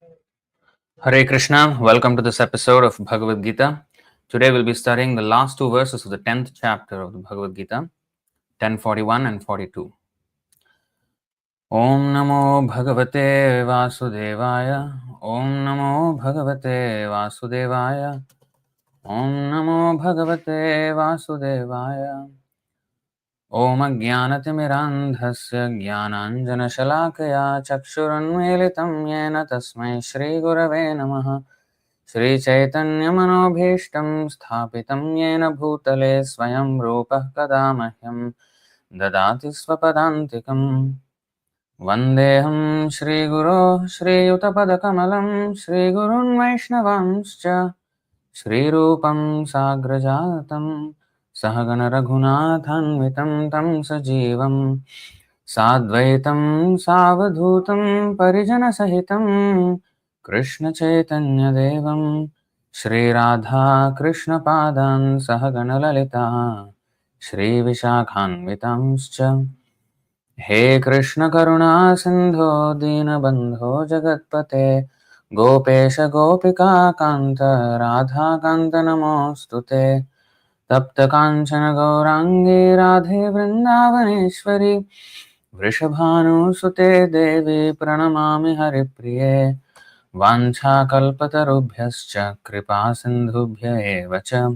Hare Krishna, welcome to this episode of Bhagavad Gita. Today we'll be studying the last two verses of the 10th chapter of the Bhagavad Gita, 10:41 and 42. Om Namo Bhagavate Vasudevaya, Om Namo Bhagavate Vasudevaya, Om Namo Bhagavate Vasudevaya. Om Jnanatimirandhasya Jnananjanashalakaya Chakshurunmilitam Yena Tasmai Shri Gurave Namaha Shri Chaitanya Manobhishtam Sthapitam Yena Bhutale Swayam Rupah Kadamahyam Dadati Swapadantikam Vandeham Shri Guru Shri Yutapadakamalam Shri Gurun Vaishnavamscha Shri Rupam Sagrajatam Sahagana Raghunathanvitam Tam Sajivam Sadvaitam Savadhutam Parijana Sahitam Krishna Chaitanya Devam Shri Radha Krishna Padan Sahagana Lalita Shri Vishakhanvitamscha He Krishna Karuna Sindho Dinabandho Jagatpate Gopesha Gopika Kanta Radha Kanta Namostute Tapta Kanchana Gaurangi Radhe Vrindavaneshwari Vrishabhanusute Devi Pranamami Haripriye Vanchakalpatarubhyascha Kripa Sindhubhya eva cha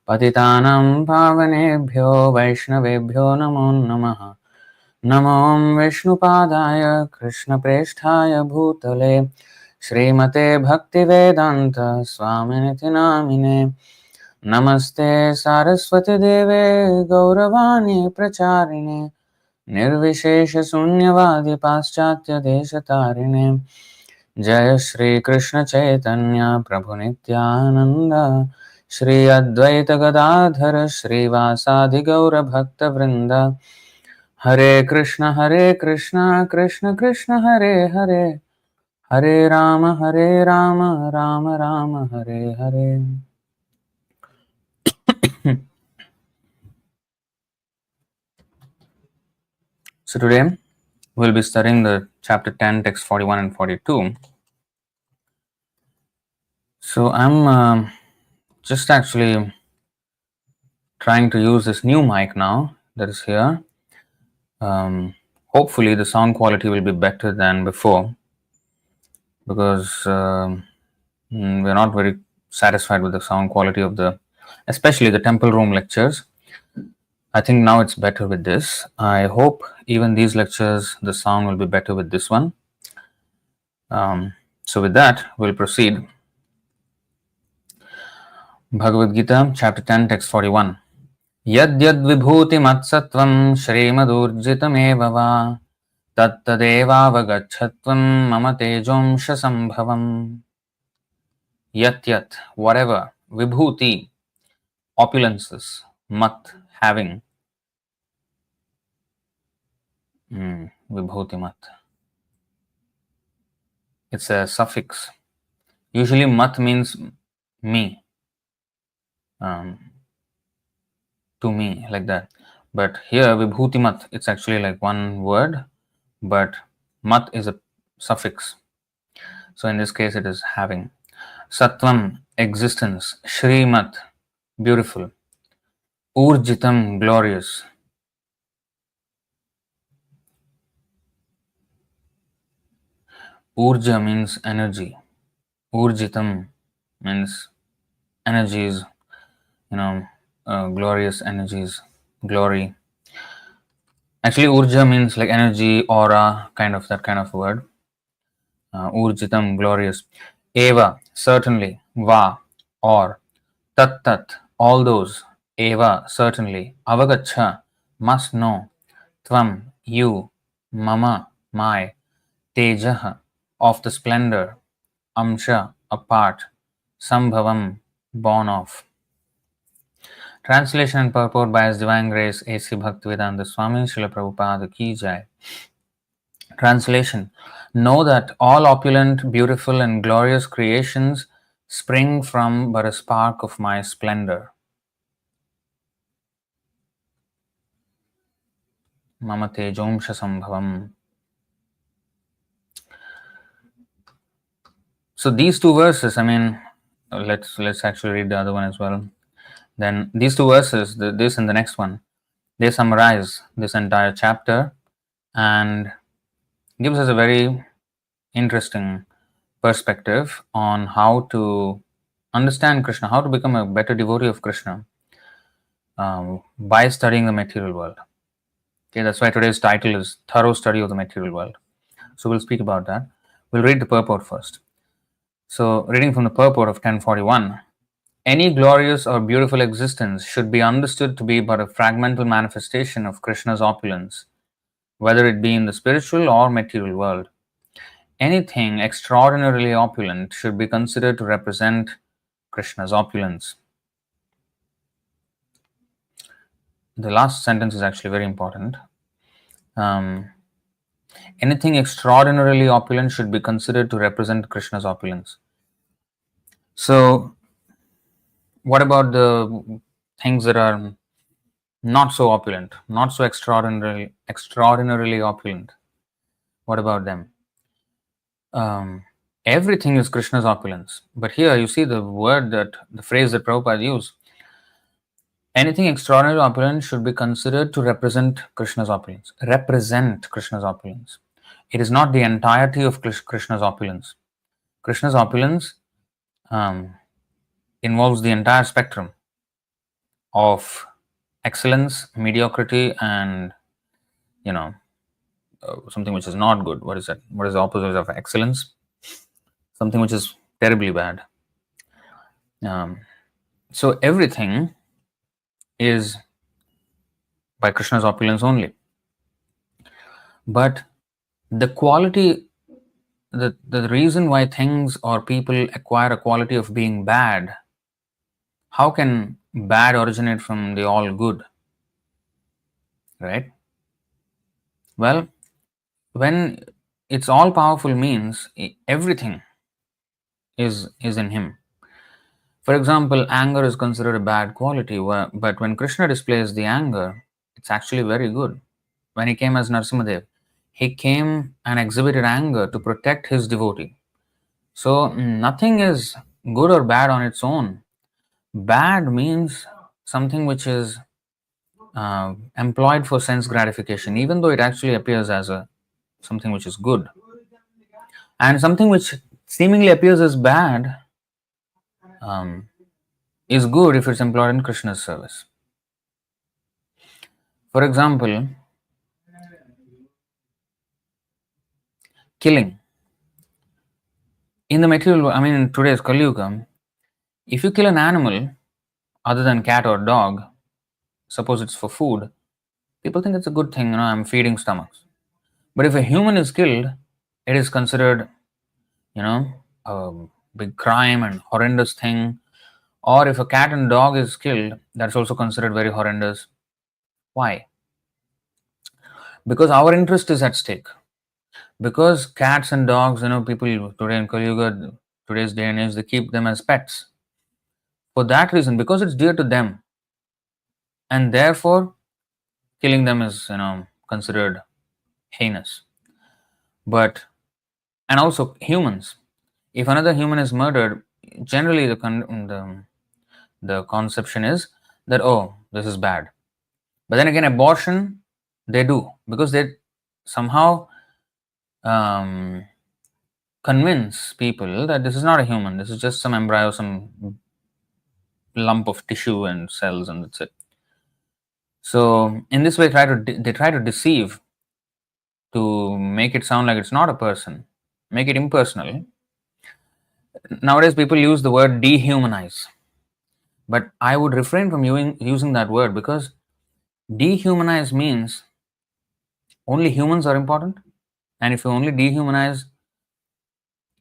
Patitanam Pavanebhyo Vaishnavebhyo Namo Namaha Namo Vishnupadaya Krishna Presthaya Bhutale Srimate Bhaktivedanta Swaminiti Namine Namaste Saraswati Deve Gauravani Pracharine Nirvishesha Sunyavadi Paschatya Deshatarine Jaya Shri Krishna Chaitanya Prabhu Nityananda Shri Advaita Gadadhara Shri Vasadi Gaura Bhakta Vrinda Hare Krishna Krishna Krishna Hare Hare Hare Rama Rama Rama Hare Hare. So today we'll be studying the chapter 10, text 41 and 42. So I'm just actually trying to use this new mic now that is here. Hopefully the sound quality will be better than before because we're not very satisfied with the sound quality of especially the temple room lectures. I think now it's better with this. I hope even these lectures, the sound will be better with this one. So with that, we'll proceed. Bhagavad Gita, chapter 10, text 41. Yad yad vibhuti matsattvam shrimadurjitameva va tattadevavagachatvam mama tejomsha sambhavam. Yat yat, whatever, vibhuti, opulences, mat, having, vibhuti mat. It's a suffix. Usually mat means me, to me, like that. But here vibhuti mat, it's actually like one word, but mat is a suffix. So in this case it is having. Sattvam, existence. Shrimat, beautiful. Urjitam, glorious. Urja means energy. Urjitam means energies, glorious energies, glory. Actually, urja means like energy, aura, that kind of word. Urjitam, glorious. Eva, certainly. Va, or. Tat tat, all those. Eva, certainly. Avagacha, must know. Tvam, you. Mama, my. Tejaha, of the splendor. Amsha, a part. Sambhavam, born of. Translation and purport by His Divine Grace A.C. Bhaktivedanta Swami Srila Prabhupada Ki Jai. Translation. Know that all opulent, beautiful and glorious creations spring from but a spark of my splendor. Mama tejomsha sambhavam. So these two verses, I mean, let's actually read the other one as well. Then these two verses, this and the next one, they summarize this entire chapter and gives us a very interesting perspective on how to understand Krishna, how to become a better devotee of Krishna by studying the material world. Okay, that's why today's title is Thorough Study of the Material World. So we'll speak about that. We'll read the purport first. So, reading from the purport of 1041, any glorious or beautiful existence should be understood to be but a fragmental manifestation of Krishna's opulence, whether it be in the spiritual or material world. Anything extraordinarily opulent should be considered to represent Krishna's opulence. The last sentence is actually very important. Anything extraordinarily opulent should be considered to represent Krishna's opulence. So, what about the things that are not so opulent, not so extraordinarily opulent? What about them? Everything is Krishna's opulence. But here you see the phrase that Prabhupada used. Anything extraordinarily opulent should be considered to represent Krishna's opulence. Represent Krishna's opulence. It is not the entirety of Krishna's opulence. Krishna's opulence involves the entire spectrum of excellence, mediocrity, and something which is not good. What is that? What is the opposite of excellence? Something which is terribly bad. So everything is by Krishna's opulence only. But the quality, the reason why things or people acquire a quality of being bad, how can bad originate from the all good? Right? Well, when it's all powerful means everything is in him. For example, anger is considered a bad quality, but when Krishna displays the anger, it's actually very good. When he came as Narasimhadev, he came and exhibited anger to protect his devotee. So nothing is good or bad on its own. Bad means something which is employed for sense gratification, even though it actually appears as something which is good. And something which seemingly appears as bad is good if it's employed in Krishna's service. For example, killing. In the material, in today's Kali Yuga, if you kill an animal other than cat or dog, suppose it's for food, people think it's a good thing, I'm feeding stomachs. But if a human is killed, it is considered, a big crime and horrendous thing. Or if a cat and dog is killed, that's also considered very horrendous. Why? Because our interest is at stake. Because cats and dogs, people today in Kali Yuga, today's day and age, they keep them as pets. For that reason, because it's dear to them, and therefore killing them is, considered heinous. And also humans. If another human is murdered, generally the conception is that, oh, this is bad. But then again, abortion, they do, because they somehow convince people that this is not a human, this is just some embryo, some lump of tissue and cells, and that's it. So in this way, they try to deceive, to make it sound like it's not a person, make it impersonal. Nowadays, people use the word dehumanize, but I would refrain from using that word, because dehumanize means only humans are important, and if you only dehumanize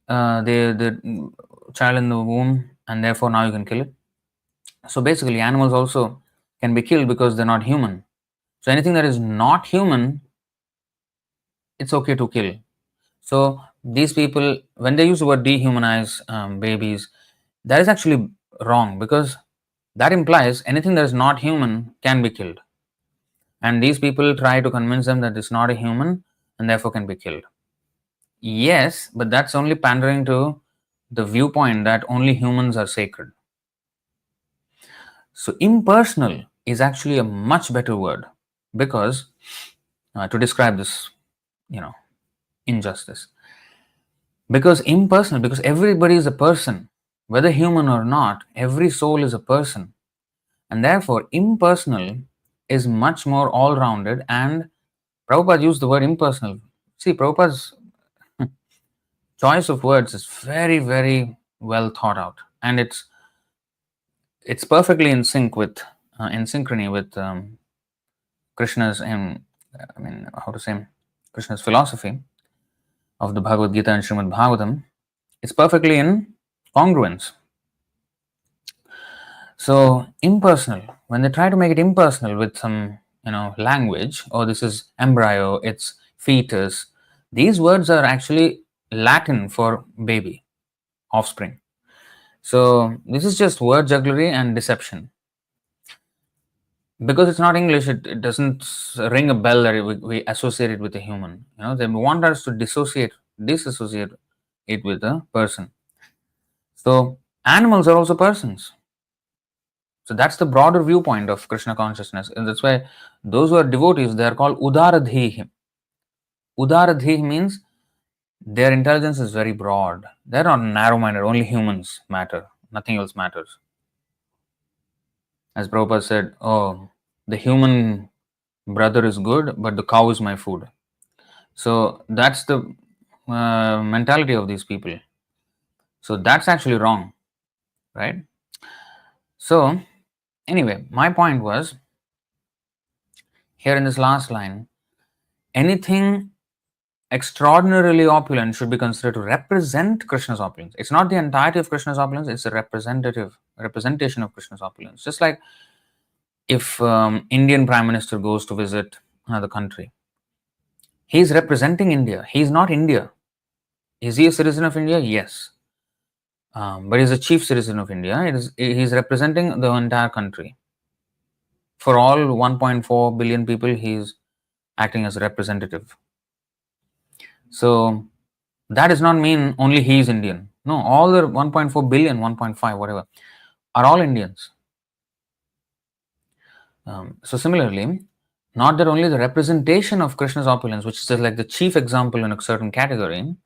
the child in the womb, and therefore now you can kill it. So basically, animals also can be killed because they're not human. So anything that is not human, it's okay to kill. So these people, when they use the word dehumanize babies, that is actually wrong, because that implies anything that is not human can be killed. And these people try to convince them that it's not a human and therefore can be killed. Yes, but that's only pandering to the viewpoint that only humans are sacred. So impersonal is actually a much better word, because to describe this, injustice. Because impersonal, because everybody is a person, whether human or not, every soul is a person. And therefore, impersonal is much more all rounded. And Prabhupada used the word impersonal. See, Prabhupada's choice of words is very, very well thought out. And it's perfectly in sync with, in synchrony with Krishna's, Krishna's philosophy of the Bhagavad Gita and Srimad Bhagavatam. It's perfectly in congruence. So impersonal, when they try to make it impersonal with some, language, oh, this is embryo, it's fetus, these words are actually Latin for baby, offspring. So this is just word jugglery and deception. Because it's not English, it doesn't ring a bell that we associate it with a human. They want us to disassociate it with a person. So animals are also persons. So that's the broader viewpoint of Krishna consciousness. And that's why those who are devotees, they are called Udaradhihi. Udaradhihi means their intelligence is very broad. They're not narrow-minded, only humans matter. Nothing else matters. As Prabhupada said, oh, the human brother is good, but the cow is my food. So that's the mentality of these people. So that's actually wrong, right? So anyway, my point was, here in this last line, anything extraordinarily opulent should be considered to represent Krishna's opulence. It's not the entirety of Krishna's opulence, it's a representation of Krishna's opulence. Just like if Indian Prime Minister goes to visit another country, he's representing India. He's not India. Is he a citizen of India? Yes. But he's a chief citizen of India. He's representing the entire country. For all 1.4 billion people, he's acting as a representative. So that does not mean only he is Indian. No, all the 1.4 billion, 1.5, whatever, are all Indians. So similarly, not that only the representation of Krishna's opulence, which is just like the chief example in a certain category,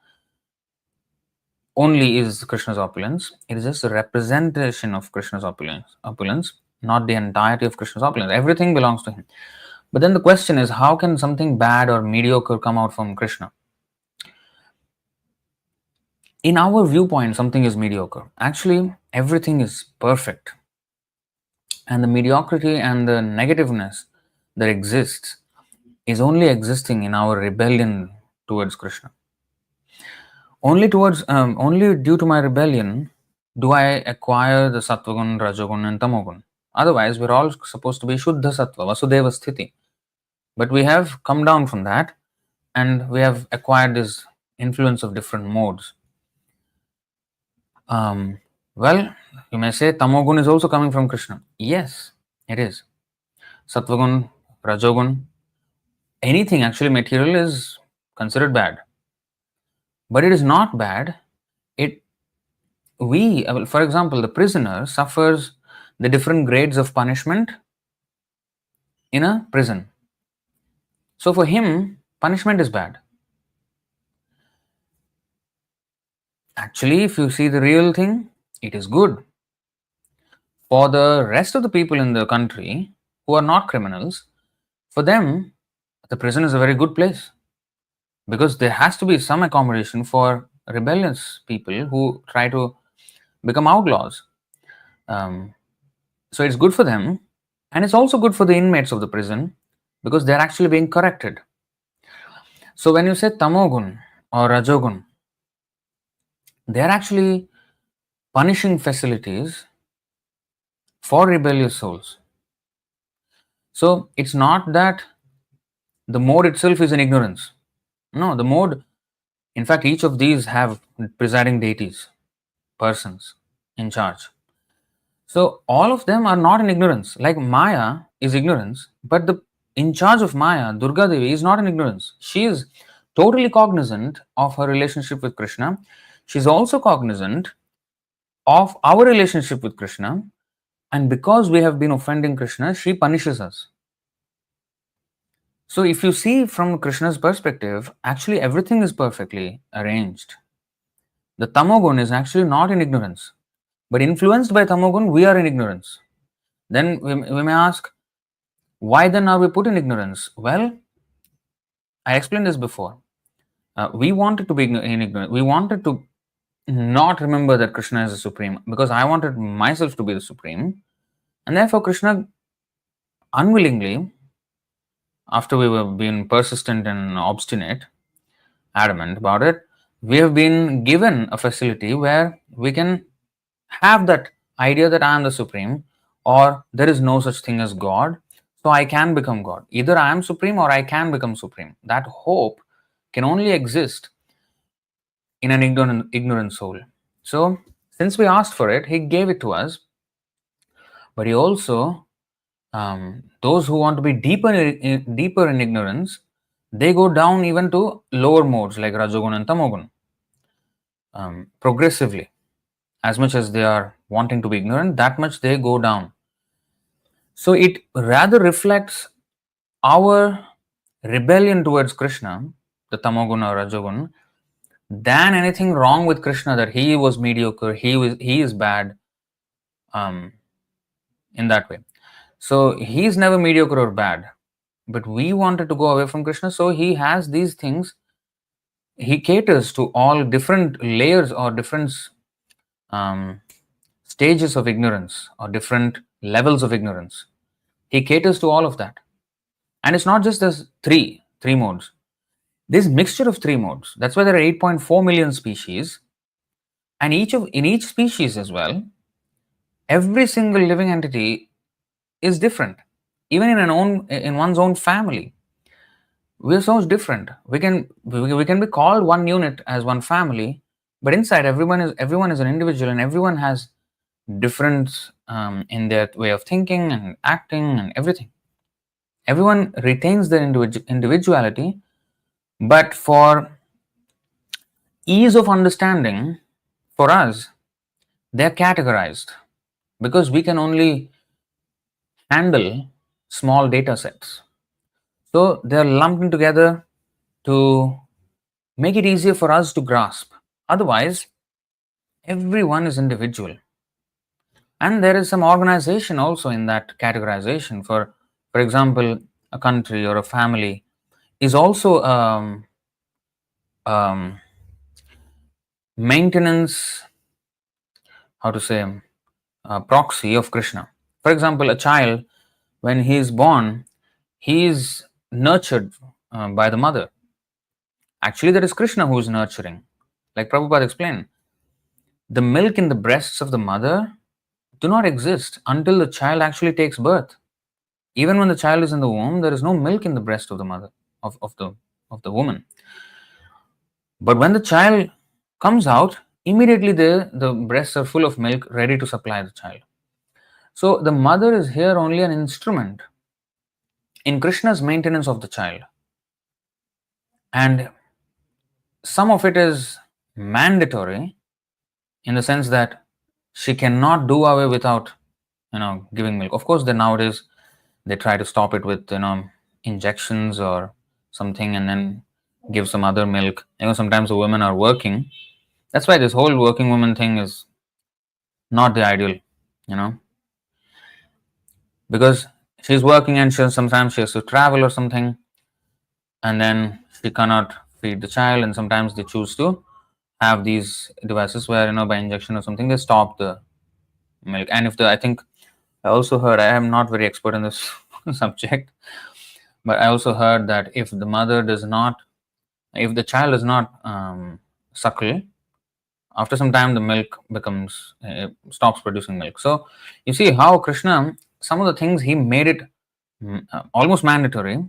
only is Krishna's opulence. It is just a representation of Krishna's opulence, not the entirety of Krishna's opulence. Everything belongs to him. But then the question is, how can something bad or mediocre come out from Krishna? In our viewpoint, something is mediocre. Actually, everything is perfect. And the mediocrity and the negativeness that exists is only existing in our rebellion towards Krishna. Only due to my rebellion do I acquire the Sattvagun, Rajagun and Tamogun. Otherwise, we're all supposed to be Shuddha Sattva, Vasudeva Sthiti. But we have come down from that and we have acquired this influence of different modes. Well, you may say Tamogun is also coming from Krishna. Yes, it is. Sattvagun, Rajogun, anything actually material is considered bad. But it is not bad. For example, the prisoner suffers the different grades of punishment in a prison. So for him, punishment is bad. Actually, if you see the real thing, it is good. For the rest of the people in the country who are not criminals, for them, the prison is a very good place. Because there has to be some accommodation for rebellious people who try to become outlaws. So it's good for them, and it's also good for the inmates of the prison because they're actually being corrected. So when you say Tamogun or Rajogun, they're actually punishing facilities for rebellious souls. So it's not that the mode itself is in ignorance. No, the mode, in fact, each of these have presiding deities, persons in charge. So all of them are not in ignorance. Like Maya is ignorance, but the in charge of Maya, Durga Devi, is not in ignorance. She is totally cognizant of her relationship with Krishna. She's also cognizant of our relationship with Krishna, and because we have been offending Krishna, she punishes us. So, if you see from Krishna's perspective, actually everything is perfectly arranged. The tamogun is actually not in ignorance, but influenced by tamogun, we are in ignorance. Then we may ask, why then are we put in ignorance? Well, I explained this before. We wanted to be in ignorance. We wanted to not remember that Krishna is the supreme because I wanted myself to be the supreme, and therefore Krishna unwillingly, after we were being persistent and obstinate, adamant about it, we have been given a facility where we can have that idea that I am the supreme, or there is no such thing as God, so I can become God. Either I am supreme or I can become supreme. That hope can only exist in an ignorant soul. So, since we asked for it, He gave it to us, but He also, those who want to be deeper in ignorance, they go down even to lower modes like Rajogun and Tamogun, progressively. As much as they are wanting to be ignorant, that much they go down. So it rather reflects our rebellion towards Krishna, the Tamogun or Rajogun, than anything wrong with Krishna, that he was mediocre, he is bad, in that way. So he's never mediocre or bad, but we wanted to go away from Krishna, so he has these things. He caters to all different layers or different stages of ignorance or different levels of ignorance. He caters to all of that. And it's not just the three modes. This mixture of three modes. That's why there are 8.4 million species. And in each species as well, every single living entity is different. Even in one's own family, we are so different. We can be called one unit as one family, but inside everyone is an individual, and everyone has difference in their way of thinking and acting and everything. Everyone retains their individuality, but for ease of understanding, for us, they're categorized because we can only handle small data sets. So they're lumped in together to make it easier for us to grasp. Otherwise, everyone is individual. And there is some organization also in that categorization. For example, a country or a family is also maintenance, how to say, proxy of Krishna. For example, a child, when he is born, he is nurtured by the mother. Actually, that is Krishna who is nurturing. Like Prabhupada explained, the milk in the breasts of the mother do not exist until the child actually takes birth. Even when the child is in the womb, there is no milk in the breast of the mother, of the woman. But when the child comes out, immediately the breasts are full of milk, ready to supply the child. So the mother is here only an instrument in Krishna's maintenance of the child. And some of it is mandatory in the sense that she cannot do away without, giving milk. Of course, then nowadays they try to stop it with, injections or something and then give some other milk. Sometimes the women are working. That's why this whole working woman thing is not the ideal, because she's working and sometimes she has to travel or something, and then she cannot feed the child, and sometimes they choose to have these devices where by injection or something they stop the milk. And I think I also heard, I am not very expert in this subject, but I also heard that if the child does not suckle, after some time the milk stops producing milk. So you see how Krishna, some of the things he made it almost mandatory,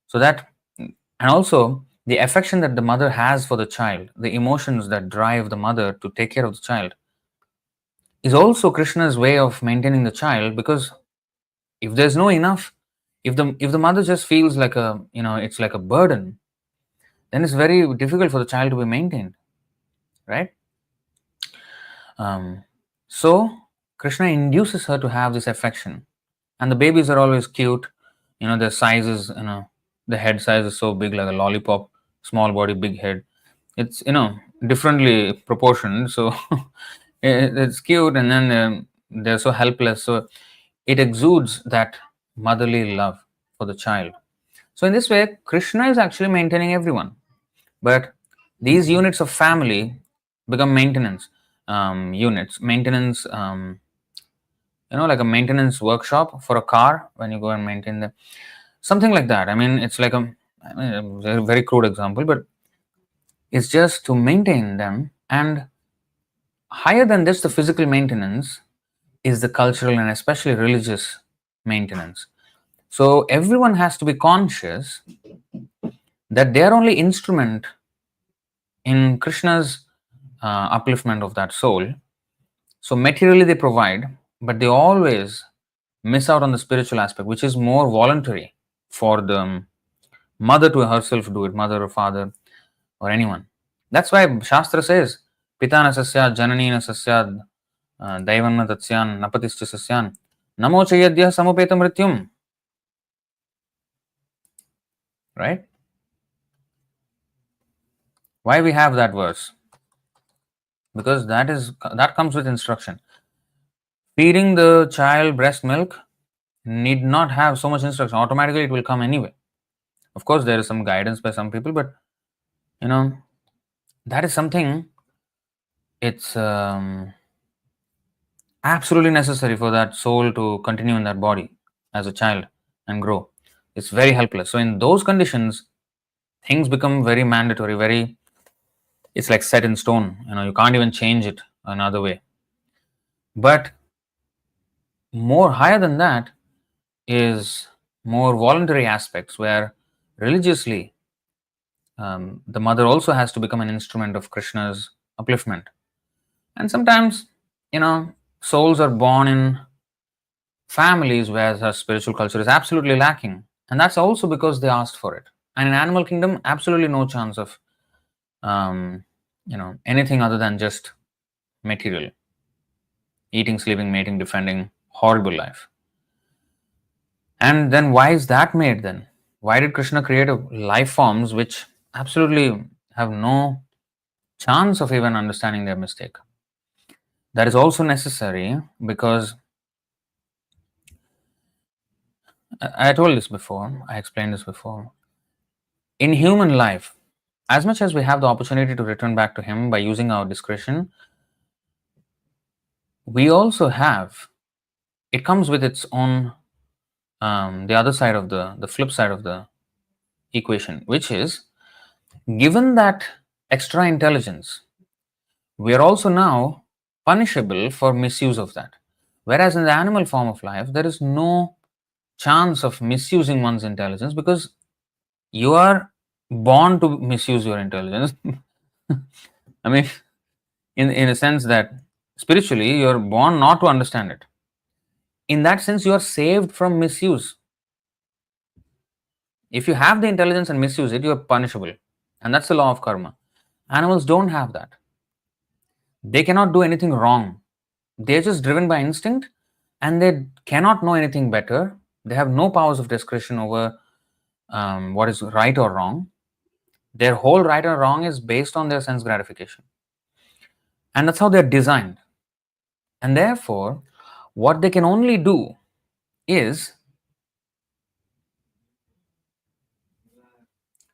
so that, and also the affection that the mother has for the child, the emotions that drive the mother to take care of the child, is also Krishna's way of maintaining the child. Because if there's no enough, if the mother just feels like it's like a burden, then it's very difficult for the child to be maintained, right? So Krishna induces her to have this affection, and the babies are always cute. Their sizes, the head size is so big, like a lollipop, small body, big head. It's differently proportioned, so it's cute, and then they're so helpless. So it exudes that motherly love for the child. So in this way, Krishna is actually maintaining everyone, but these units of family become maintenance units. Maintenance, like a maintenance workshop for a car when you go and maintain them, something like that. I mean, it's like a very crude example, but it's just to maintain them. And higher than this, the physical maintenance is the cultural and especially religious maintenance. So everyone has to be conscious that they are only instrument in Krishna's upliftment of that soul. So materially they provide, but they always miss out on the spiritual aspect, which is more voluntary for the mother to herself do it, mother or father or anyone. That's why Shastra says, Pitana sasyad, jananina sasyad, daivanna tatsyan, napatischa sasyan, namo chayadya samupeta mrityum. Right? Why we have that verse? Because that comes with instruction. Feeding the child breast milk need not have so much instruction. Automatically it will come anyway. Of course, there is some guidance by some people, but that is something, it's absolutely necessary for that soul to continue in that body as a child and grow. It's very helpless. So in those conditions, things become very mandatory, it's like set in stone. You can't even change it another way. But more higher than that is more voluntary aspects where religiously the mother also has to become an instrument of Krishna's upliftment. And sometimes, souls are born in families where the spiritual culture is absolutely lacking. And that's also because they asked for it. And in animal kingdom, absolutely no chance of, anything other than just material. Eating, sleeping, mating, defending, horrible life. And then why is that made then? Why did Krishna create life forms which absolutely have no chance of even understanding their mistake? That is also necessary because I told this before, I explained this before. In human life, as much as we have the opportunity to return back to Him by using our discretion, we also have, it comes with its own, the other side of the flip side of the equation, which is, given that extra intelligence, we are also now punishable for misuse of that. Whereas in the animal form of life, there is no chance of misusing one's intelligence because you are born to misuse your intelligence. I mean, in a sense that spiritually, you're born not to understand it. In that sense, you are saved from misuse. If you have the intelligence and misuse it, you are punishable. And that's the law of karma. Animals don't have that. They cannot do anything wrong. They're just driven by instinct and they cannot know anything better. They have no powers of discretion over what is right or wrong. Their whole right or wrong is based on their sense gratification. And that's how they're designed. And therefore, what they can only do is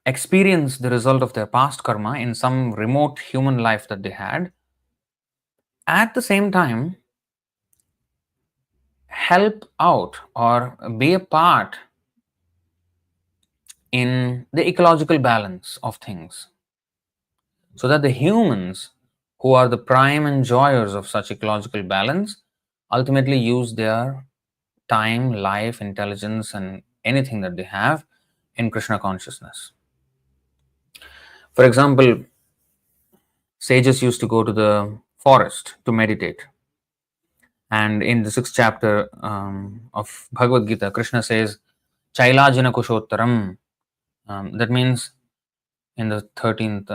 experience the result of their past karma in some remote human life that they had. At the same time, help out or be a part in the ecological balance of things, so that the humans who are the prime enjoyers of such ecological balance ultimately use their time, life, intelligence, and anything that they have in Krishna consciousness. For example, sages used to go to the forest to meditate. And in the 6th chapter of Bhagavad Gita, Krishna says, Chailajana Kushottaram. That means in the 13th,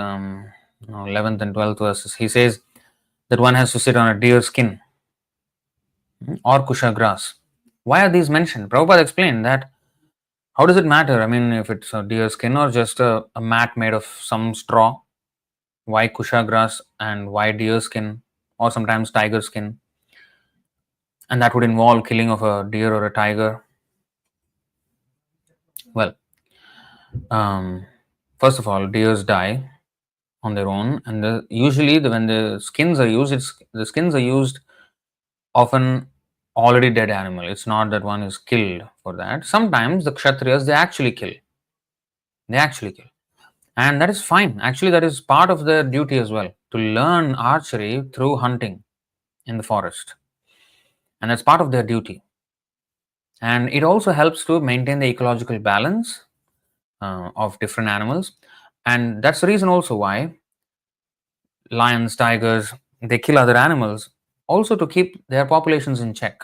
11th, and 12th verses, he says, that one has to sit on a deer skin or kusha grass. Why are these mentioned? Prabhupada explained that how does it matter? I mean, if it's a deer skin or just a mat made of some straw, why kusha grass and why deer skin or sometimes tiger skin? And that would involve killing of a deer or a tiger. Well, um, first of all, deers die on their own, and usually when the skins are used, the skins are used often already dead animal. It's not that one is killed for that. Sometimes the kshatriyas they actually kill, and that is fine. Actually, that is part of their duty as well, to learn archery through hunting in the forest, and that's part of their duty. And it also helps to maintain the ecological balance of different animals, and that's the reason also why lions, tigers, they kill other animals also to keep their populations in check.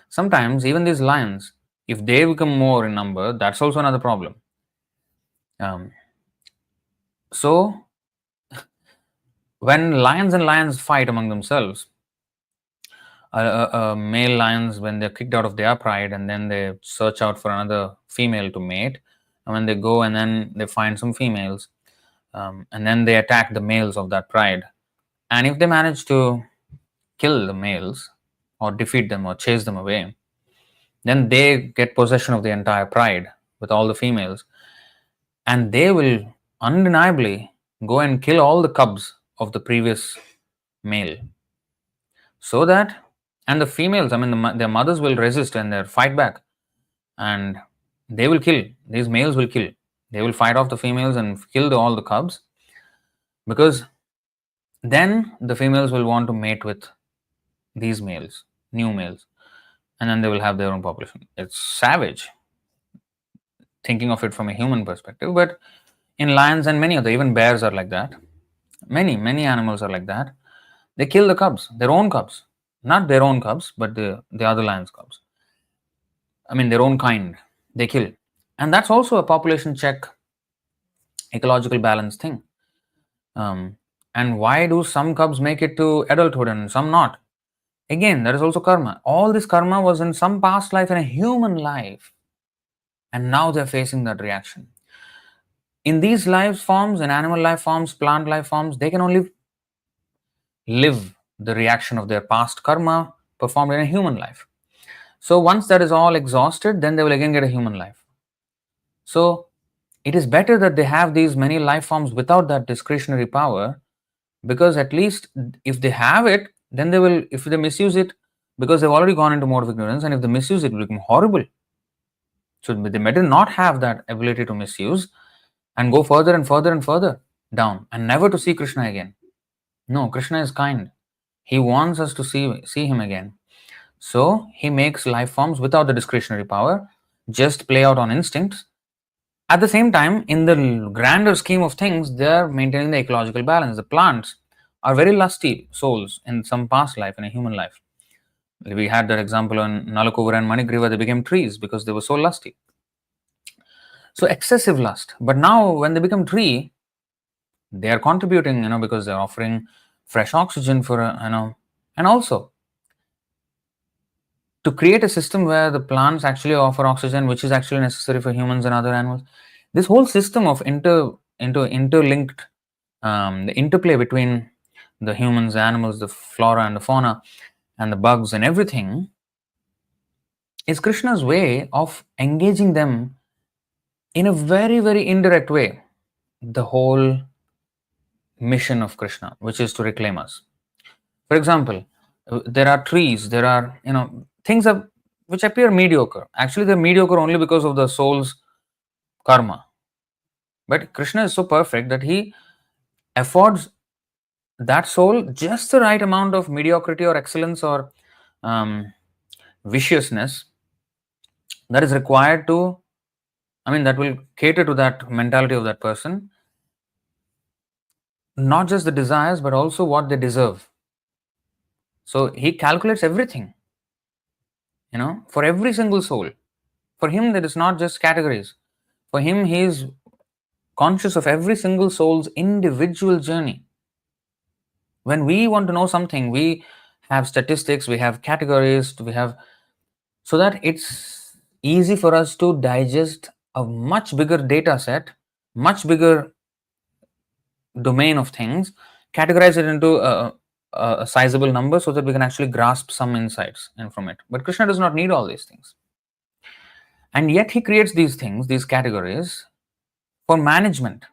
Sometimes even these lions, if they become more in number, that's also another problem. um, so when lions and lions fight among themselves, male lions, when they're kicked out of their pride and then they search out for another female to mate, and when they go and then they find some females, and then they attack the males of that pride, and if they manage to kill the males or defeat them or chase them away, then they get possession of the entire pride with all the females, and they will undeniably go and kill all the cubs of the previous male. So that, and the females, I mean, their mothers will resist and they fight back, and they will kill, these males will kill, they will fight off the females and kill all the cubs, because then the females will want to mate with these males, new males, and then they will have their own population. It's savage thinking of it from a human perspective, but in lions and many other, even bears are like that. Many animals are like that. They kill the cubs, their own cubs, not their own cubs, but the other lions' cubs. I mean, their own kind. They kill, and that's also a population check, ecological balance thing. And why do some cubs make it to adulthood and some not? Again, that is also karma. All this karma was in some past life, in a human life, and now they're facing that reaction. In these life forms, in animal life forms, plant life forms, they can only live the reaction of their past karma performed in a human life. So once that is all exhausted, then they will again get a human life. So it is better that they have these many life forms without that discretionary power, because at least if they have it, then they will, if they misuse it, because they've already gone into mode of ignorance, and if they misuse it, it will become horrible. So they better not have that ability to misuse and go further and further and further down, and never to see Krishna again. No, Krishna is kind. He wants us to see him again. So he makes life forms without the discretionary power, just play out on instincts. At the same time, in the grander scheme of things, they are maintaining the ecological balance. The plants are very lusty souls in some past life, in a human life. We had that example on Nalakuvar and Manigriva, they became trees because they were so lusty. So excessive lust. But now when they become tree, they are contributing, because they're offering fresh oxygen for, and also to create a system where the plants actually offer oxygen, which is actually necessary for humans and other animals. This whole system of interlinked, the interplay between the humans, the animals, the flora and the fauna, and the bugs and everything, is Krishna's way of engaging them in a very, very indirect way. The whole mission of Krishna, which is to reclaim us. For example, there are trees, there are, things which appear mediocre. Actually, they're mediocre only because of the soul's karma. But Krishna is so perfect that he affords that soul just the right amount of mediocrity or excellence or viciousness that is required to, that will cater to that mentality of that person. Not just the desires, but also what they deserve. So he calculates everything, for every single soul. For him, that is not just categories. For him, he is conscious of every single soul's individual journey. When we want to know something, we have statistics, we have categories, we have, so that it's easy for us to digest a much bigger data set, much bigger domain of things, categorize it into a sizable number so that we can actually grasp some insights in from it. But Krishna does not need all these things. And yet he creates these things, these categories, for management.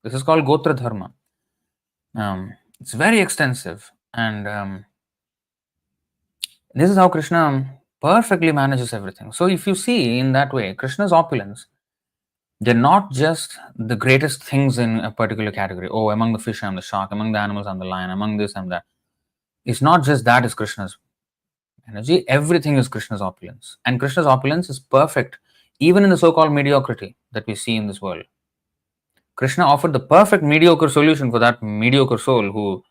This is called Gotra Dharma. It's very extensive, and this is how Krishna perfectly manages everything. So if you see in that way, Krishna's opulence, they're not just the greatest things in a particular category. Oh, among the fish I'm the shark, among the animals I'm the lion, among this I'm that. It's not just that is Krishna's energy. Everything is Krishna's opulence. And Krishna's opulence is perfect, even in the so-called mediocrity that we see in this world. Krishna offered the perfect mediocre solution for that mediocre soul who,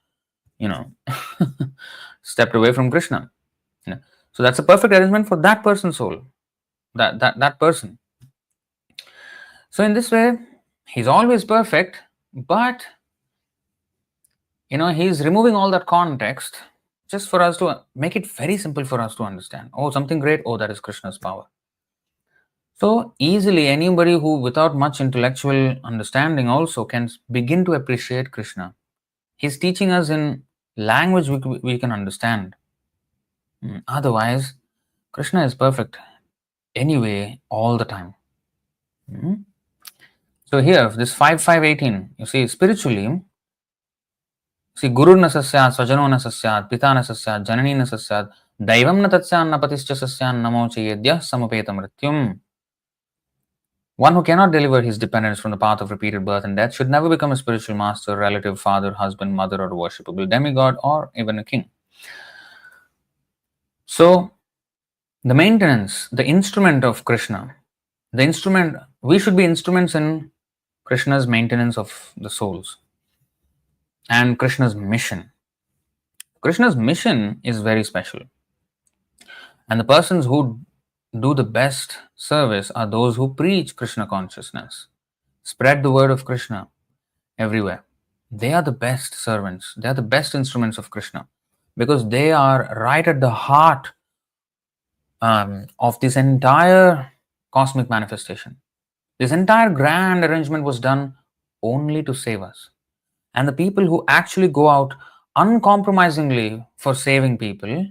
stepped away from Krishna. So that's a perfect arrangement for that person's soul, that person. So in this way, he's always perfect, but he's removing all that context just for us to make it very simple for us to understand. Oh, something great. Oh, that is Krishna's power. So easily, anybody who without much intellectual understanding also can begin to appreciate Krishna. He's teaching us in language we can understand. Otherwise, Krishna is perfect anyway, all the time. So here, this 5:5:18, you see, spiritually, see, Guru na sasyat, Svajano na sasyat, Pita na sasyat, Janani na sasyat, Daivam na tatsyan, na patischa sasyan, namo chayedya samapeta mrityum. One who cannot deliver his dependence from the path of repeated birth and death should never become a spiritual master, relative, father, husband, mother, or worshipable demigod, or even a king. So, the maintenance, the instrument of Krishna, we should be instruments in Krishna's maintenance of the souls and Krishna's mission. Krishna's mission is very special. And the persons who do the best service are those who preach Krishna consciousness, spread the word of Krishna everywhere. They are the best servants. They are the best instruments of Krishna because they are right at the heart of this entire cosmic manifestation. This entire grand arrangement was done only to save us. And the people who actually go out uncompromisingly for saving people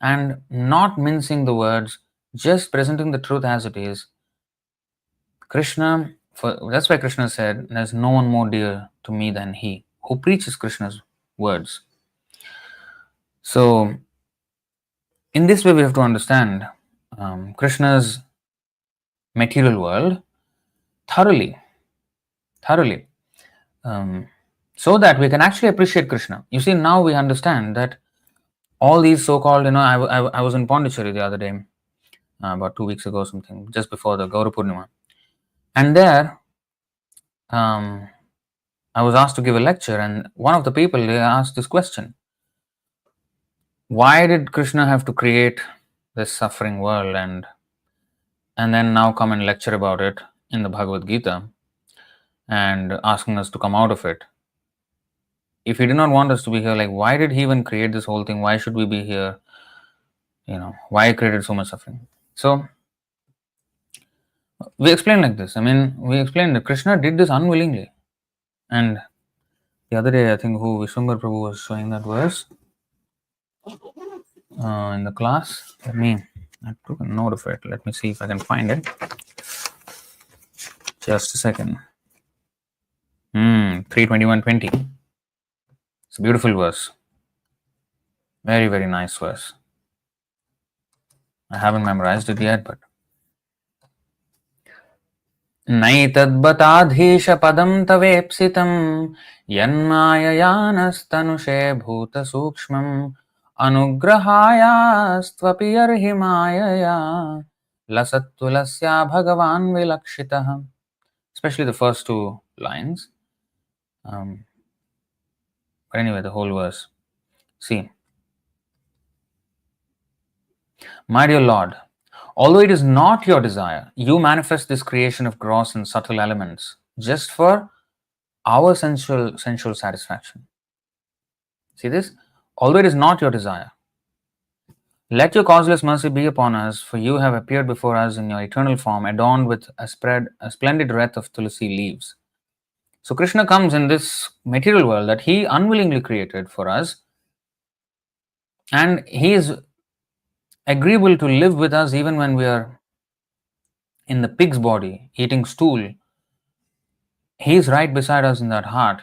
and not mincing the words, just presenting the truth as it is, that's why Krishna said, there's no one more dear to me than he who preaches Krishna's words. So, in this way, we have to understand Krishna's material world thoroughly, so that we can actually appreciate Krishna. You see, now we understand that all these so-called, I was in Pondicherry the other day, about 2 weeks ago or something, just before the Gaura Purnima. And there, I was asked to give a lecture, and one of the people, they asked this question: why did Krishna have to create this suffering world and then now come and lecture about it in the Bhagavad Gita and asking us to come out of it? If he did not want us to be here, like, why did he even create this whole thing? Why should we be here? Why he created so much suffering? So we explained like this. We explained that Krishna did this unwillingly. And the other day, I think Vishwambar Prabhu was showing that verse in the class. I took a note of it. Let me see if I can find it. Just a second. 3:21:20. It's a beautiful verse. Very, very nice verse. I haven't memorized it yet, but नैतद्बताधीश पदं तवेप्सितं यन्माययानस्तनुषे भूतसूक्ष्मम् अनुग्रहायास्त्वपि अर्हि मायया लसत्तुलस्या भगवान् विलक्षितः. Especially the first two lines. But anyway, the whole verse. See. My dear Lord, although it is not your desire, you manifest this creation of gross and subtle elements just for our sensual satisfaction. See this? Although it is not your desire. Let your causeless mercy be upon us, for you have appeared before us in your eternal form, adorned with a splendid wreath of tulsi leaves. So Krishna comes in this material world that he unwillingly created for us, and he is agreeable to live with us even when we are in the pig's body eating stool. He is right beside us in that heart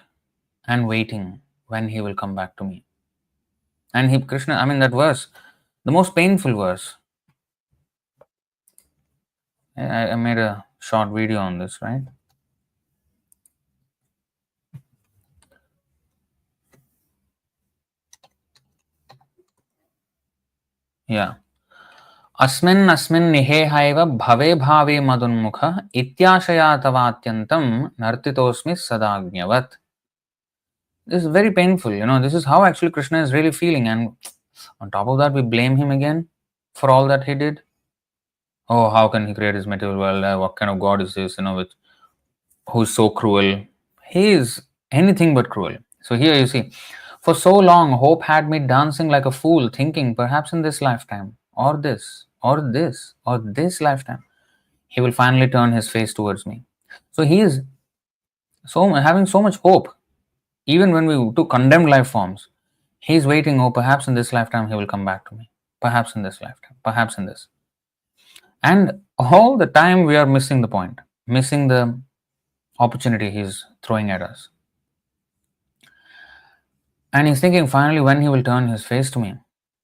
and waiting when he will come back to me. And he, Krishna, I mean, that verse, the most painful verse. I made a short video on this, right? Yeah. अस्मिन् अस्मिन् निहेहैव भवे भावे मदुन्मुख इत्याशया तवात्यन्तं नर्तितोऽस्मि सदाज्ञवत्. This is very painful, this is how actually Krishna is really feeling, and on top of that we blame him again for all that he did. Oh, how can he create his material world? What kind of God is this, who's so cruel? He is anything but cruel. So here you see, for so long hope had me dancing like a fool, thinking perhaps in this lifetime, or this, or this, or this lifetime, he will finally turn his face towards me. So he is having so much hope. Even when we took condemned life forms, he is waiting, oh, perhaps in this lifetime he will come back to me. Perhaps in this lifetime, perhaps in this. And all the time we are missing the point, missing the opportunity he's throwing at us. And he's thinking finally when he will turn his face to me.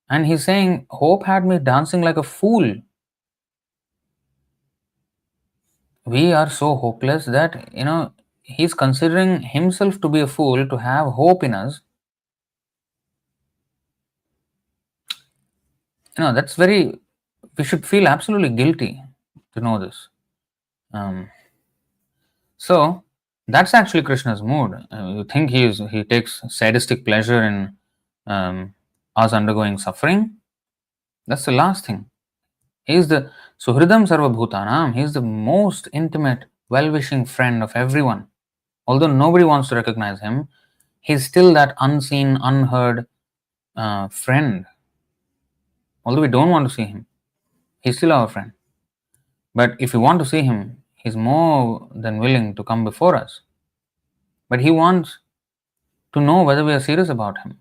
And he's saying, hope had me dancing like a fool. We are so hopeless that, he's considering himself to be a fool to have hope in us. That's we should feel absolutely guilty to know this. So that's actually Krishna's mood. You think he takes sadistic pleasure in us undergoing suffering? That's the last thing. He is the Suhridam Sarva Bhutanam. He is the most intimate, well-wishing friend of everyone. Although nobody wants to recognize him, he's still that unseen, unheard friend. Although we don't want to see him, he's still our friend. But if we want to see him, he's more than willing to come before us. But he wants to know whether we are serious about him.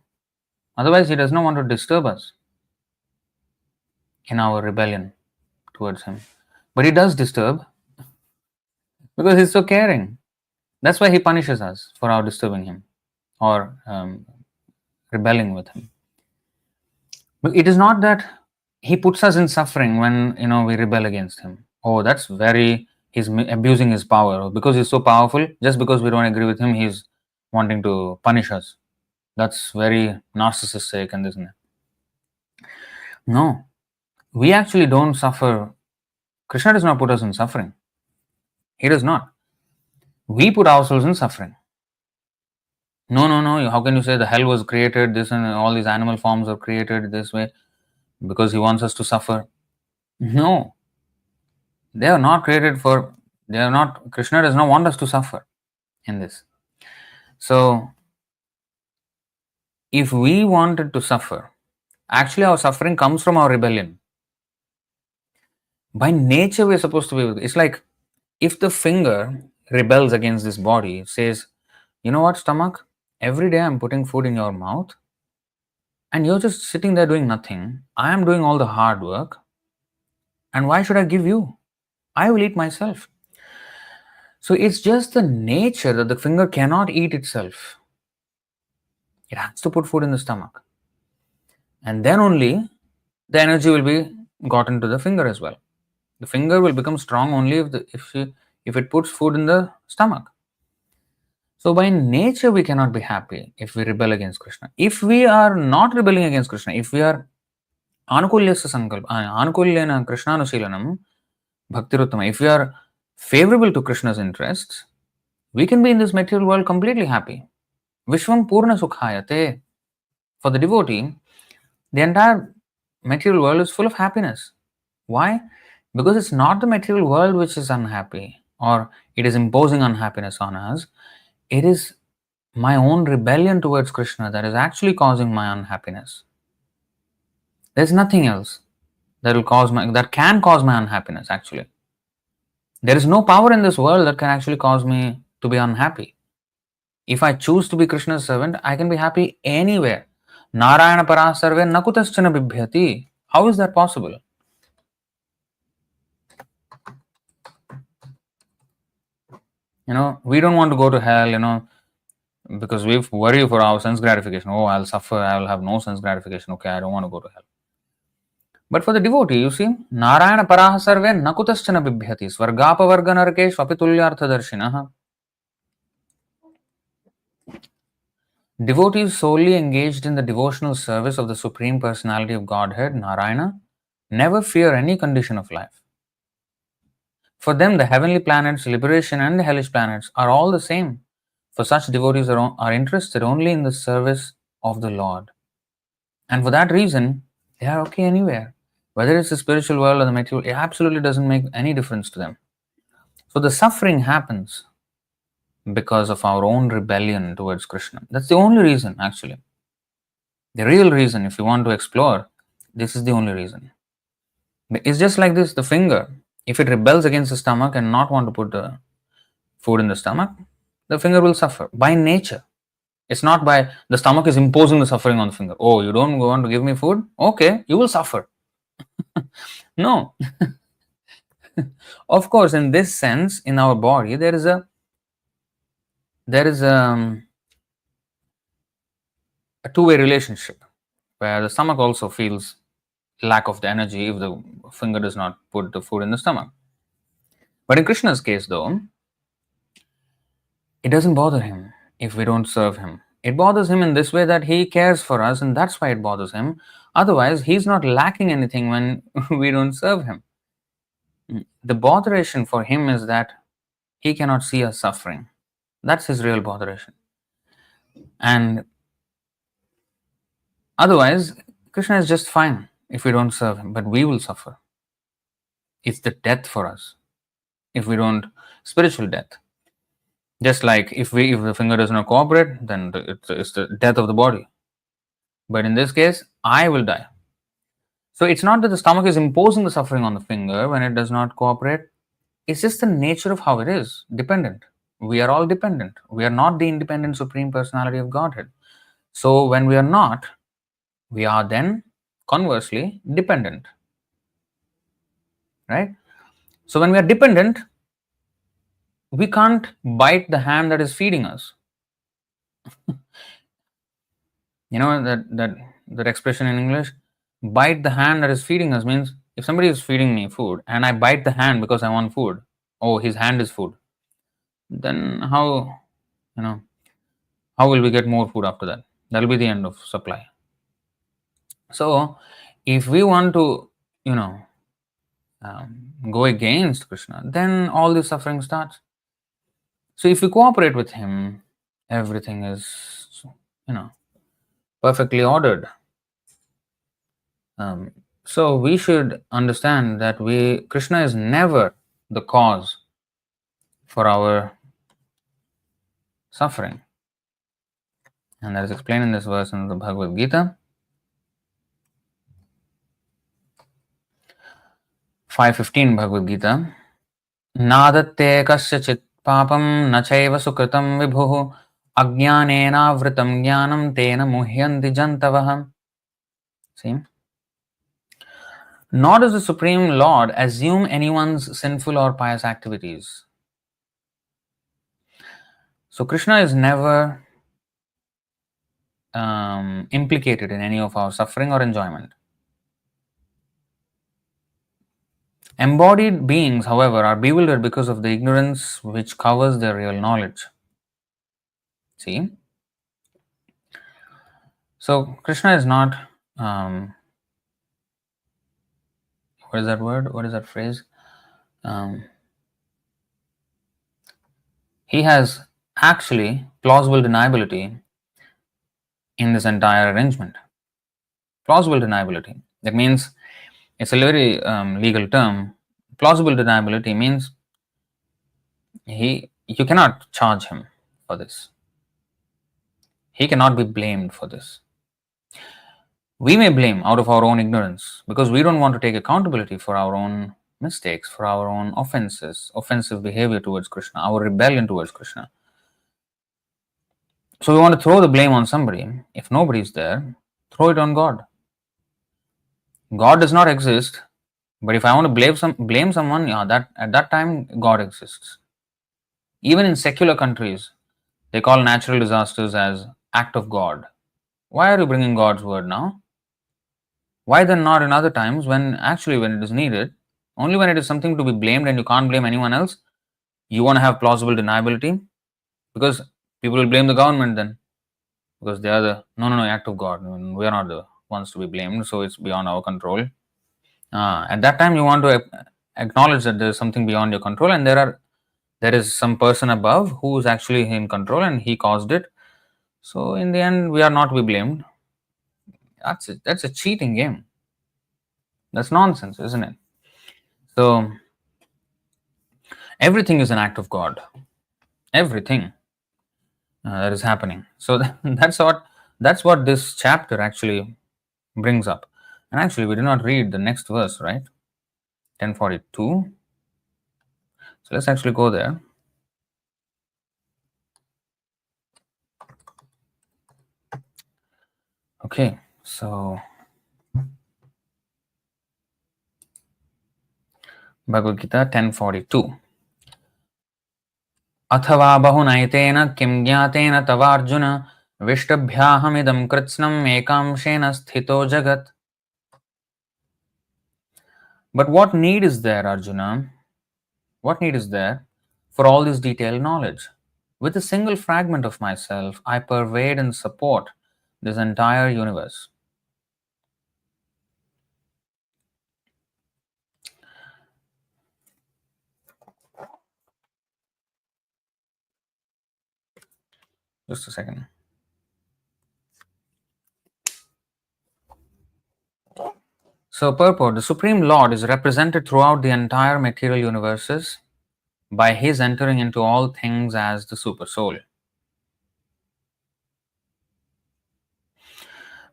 Otherwise, he does not want to disturb us in our rebellion towards him. But he does disturb because he's so caring. That's why he punishes us for our disturbing him or rebelling with him. But it is not that he puts us in suffering when we rebel against him. Oh, he's abusing his power. Because he's so powerful, just because we don't agree with him, he's wanting to punish us. That's very narcissistic and isn't it? No, we actually don't suffer. Krishna does not put us in suffering. He does not. We put ourselves in suffering. No. How can you say the hell was created, this and all these animal forms are created this way because he wants us to suffer? No. They are not created Krishna does not want us to suffer in this. So, if we wanted to suffer, actually our suffering comes from our rebellion. By nature, we're supposed to be. It's like if the finger rebels against this body, says, you know what, stomach, every day I'm putting food in your mouth and you're just sitting there doing nothing. I am doing all the hard work. And why should I give you? I will eat myself. So it's just the nature that the finger cannot eat itself. It has to put food in the stomach. And then only the energy will be gotten to the finger as well. The finger will become strong only if it puts food in the stomach. So by nature we cannot be happy if we rebel against Krishna. If we are not rebelling against Krishna, if we are anukulyasya sankalpa, anukulyena Krishnanusilanam bhaktiruttama, if we are favorable to Krishna's interests, we can be in this material world completely happy. Vishwam purna sukhayate. For the devotee, the entire material world is full of happiness. Why? Because it's not the material world which is unhappy or it is imposing unhappiness on us. It is my own rebellion towards Krishna that is actually causing my unhappiness. There's nothing else that can cause my unhappiness actually. There is no power in this world that can actually cause me to be unhappy. If I choose to be Krishna's servant, I can be happy anywhere. Narayana parasarve nakutaschana bibhyati. How is that possible? We don't want to go to hell, because we worry for our sense gratification. Oh, I'll suffer, I will have no sense gratification. Okay, I don't want to go to hell. But for the devotee, you see, Narayana paraha sarve nakutaschana bibhyati svargapavarga narkeshu api tulyarthadarshinaha. Devotees solely engaged in the devotional service of the Supreme Personality of Godhead, Narayana, never fear any condition of life. For them, the heavenly planets, liberation, and the hellish planets are all the same. For such devotees are interested only in the service of the Lord. And for that reason, they are okay anywhere. Whether it's the spiritual world or the material, it absolutely doesn't make any difference to them. So the suffering happens because of our own rebellion towards Krishna. That's the only reason, actually. The real reason, if you want to explore, this is the only reason. It's just like this, the finger. If it rebels against the stomach and not want to put the food in the stomach, the finger will suffer by nature. It's not by the stomach is imposing the suffering on the finger. Oh, you don't want to give me food? Okay, you will suffer. No. Of course, in this sense, in our body, there is a two-way relationship where the stomach also feels lack of the energy if the finger does not put the food in the stomach. But in Krishna's case, though, it doesn't bother him if we don't serve him. It bothers him in this way that he cares for us, and that's why it bothers him. Otherwise, he's not lacking anything when we don't serve him. The botheration for him is that he cannot see us suffering. That's his real botheration. And otherwise, Krishna is just fine if we don't serve him, but we will suffer. It's the death for us if we don't, spiritual death. Just like if the finger does not cooperate, then it's the death of the body. But in this case, I will die. So it's not that the stomach is imposing the suffering on the finger when it does not cooperate. It's just the nature of how it is, dependent. We are all dependent. We are not the independent Supreme Personality of Godhead. So when we are not, we are then conversely dependent. Right? So when we are dependent, we can't bite the hand that is feeding us. That expression in English, bite the hand that is feeding us, means if somebody is feeding me food and I bite the hand because I want food, oh, his hand is food, then how will we get more food after that? That will be the end of supply. So if we want to go against Krishna, then all this suffering starts. So if we cooperate with him, everything is perfectly ordered. So we should understand that Krishna is never the cause for our suffering. And that is explained in this verse in the Bhagavad Gita. 5:15 Bhagavad Gita. Nadatte kasyachit papam na chaiva sukritam vibhuh ajnanena vritam jnanam tena muhyanti jantavah. See? Nor does the Supreme Lord assume anyone's sinful or pious activities. So Krishna is never implicated in any of our suffering or enjoyment. Embodied beings, however, are bewildered because of the ignorance which covers their real knowledge. See? So Krishna is not, what is that word? What is that phrase? He has actually plausible deniability in this entire arrangement. Plausible deniability. That means it's a very legal term. Plausible deniability means you cannot charge him for this. He cannot be blamed for this. We may blame out of our own ignorance because we don't want to take accountability for our own mistakes, for our own offenses, offensive behavior towards Krishna, our rebellion towards Krishna. So we want to throw the blame on somebody. If nobody's there, throw it on God. God does not exist, but if I want to blame someone, yeah, that at that time God exists. Even in secular countries, they call natural disasters as act of God. Why are you bringing God's word now? Why then not in other times when it is needed? Only when it is something to be blamed and you can't blame anyone else, you want to have plausible deniability? Because people will blame the government then. Because they are the no act of God. I mean, we are not the ones to be blamed, so it's beyond our control. At that time, you want to acknowledge that there is something beyond your control, and there is some person above who is actually in control, and he caused it. So in the end, we are not to be blamed. That's it. That's a cheating game. That's nonsense, isn't it? So everything is an act of God. Everything that is happening. So that's what this chapter actually brings up. And actually, we did not read the next verse, right? 1042. So let's actually go there. Okay, so Bhagavad Gita 1042. अथवा बहुनैतेन किं ज्ञातेन तवार्जुन विष्टभ्याहमिदं कृत्स्नम् एकांशेन स्थितो जगत्. But what need is there, Arjuna? What need is there for all this detailed knowledge? With a single fragment of myself, I pervade and support this entire universe. Just a second. So, purport, the Supreme Lord is represented throughout the entire material universes by his entering into all things as the Super Soul.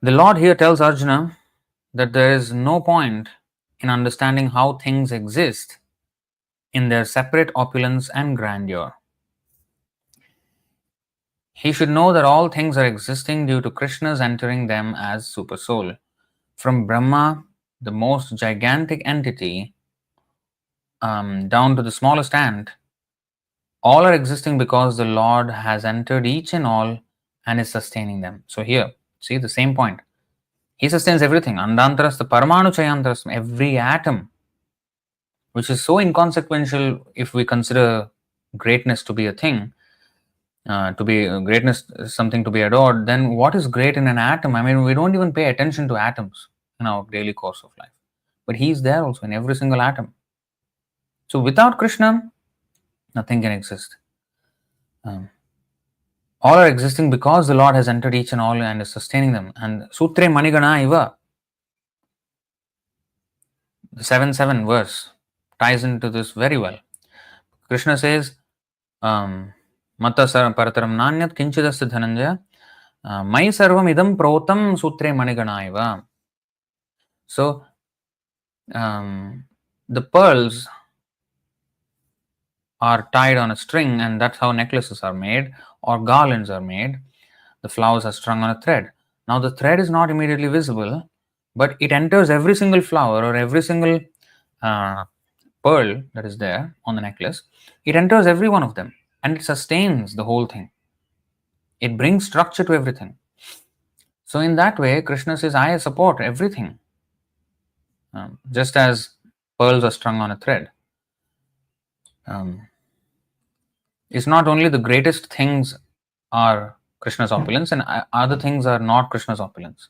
The Lord here tells Arjuna that there is no point in understanding how things exist in their separate opulence and grandeur. He should know that all things are existing due to Krishna's entering them as Super Soul. From Brahma, the most gigantic entity, down to the smallest ant, all are existing because the Lord has entered each and all and is sustaining them. So here, see the same point. He sustains everything. Andantarastha Paramanu Chayantarastha, every atom, which is so inconsequential if we consider greatness to be a thing, greatness is something to be adored, then what is great in an atom? I mean, we don't even pay attention to atoms in our daily course of life. But he is there also in every single atom. So without Krishna, nothing can exist. All are existing because the Lord has entered each and all and is sustaining them. And Sutre Manigana Iva, the 7-7 verse, ties into this very well. Krishna says, Mata Parataram Nanyat Kinchidasya Dhananjaya, Mai Sarvam Idam Protam Sutre Manigana Iva. So, the pearls are tied on a string, and that's how necklaces are made or garlands are made. The flowers are strung on a thread. Now the thread is not immediately visible, but it enters every single flower or every single pearl that is there on the necklace. It enters every one of them and it sustains the whole thing. It brings structure to everything. So in that way, Krishna says, I support everything. Just as pearls are strung on a thread. It's not only the greatest things are Krishna's opulence and other things are not Krishna's opulence.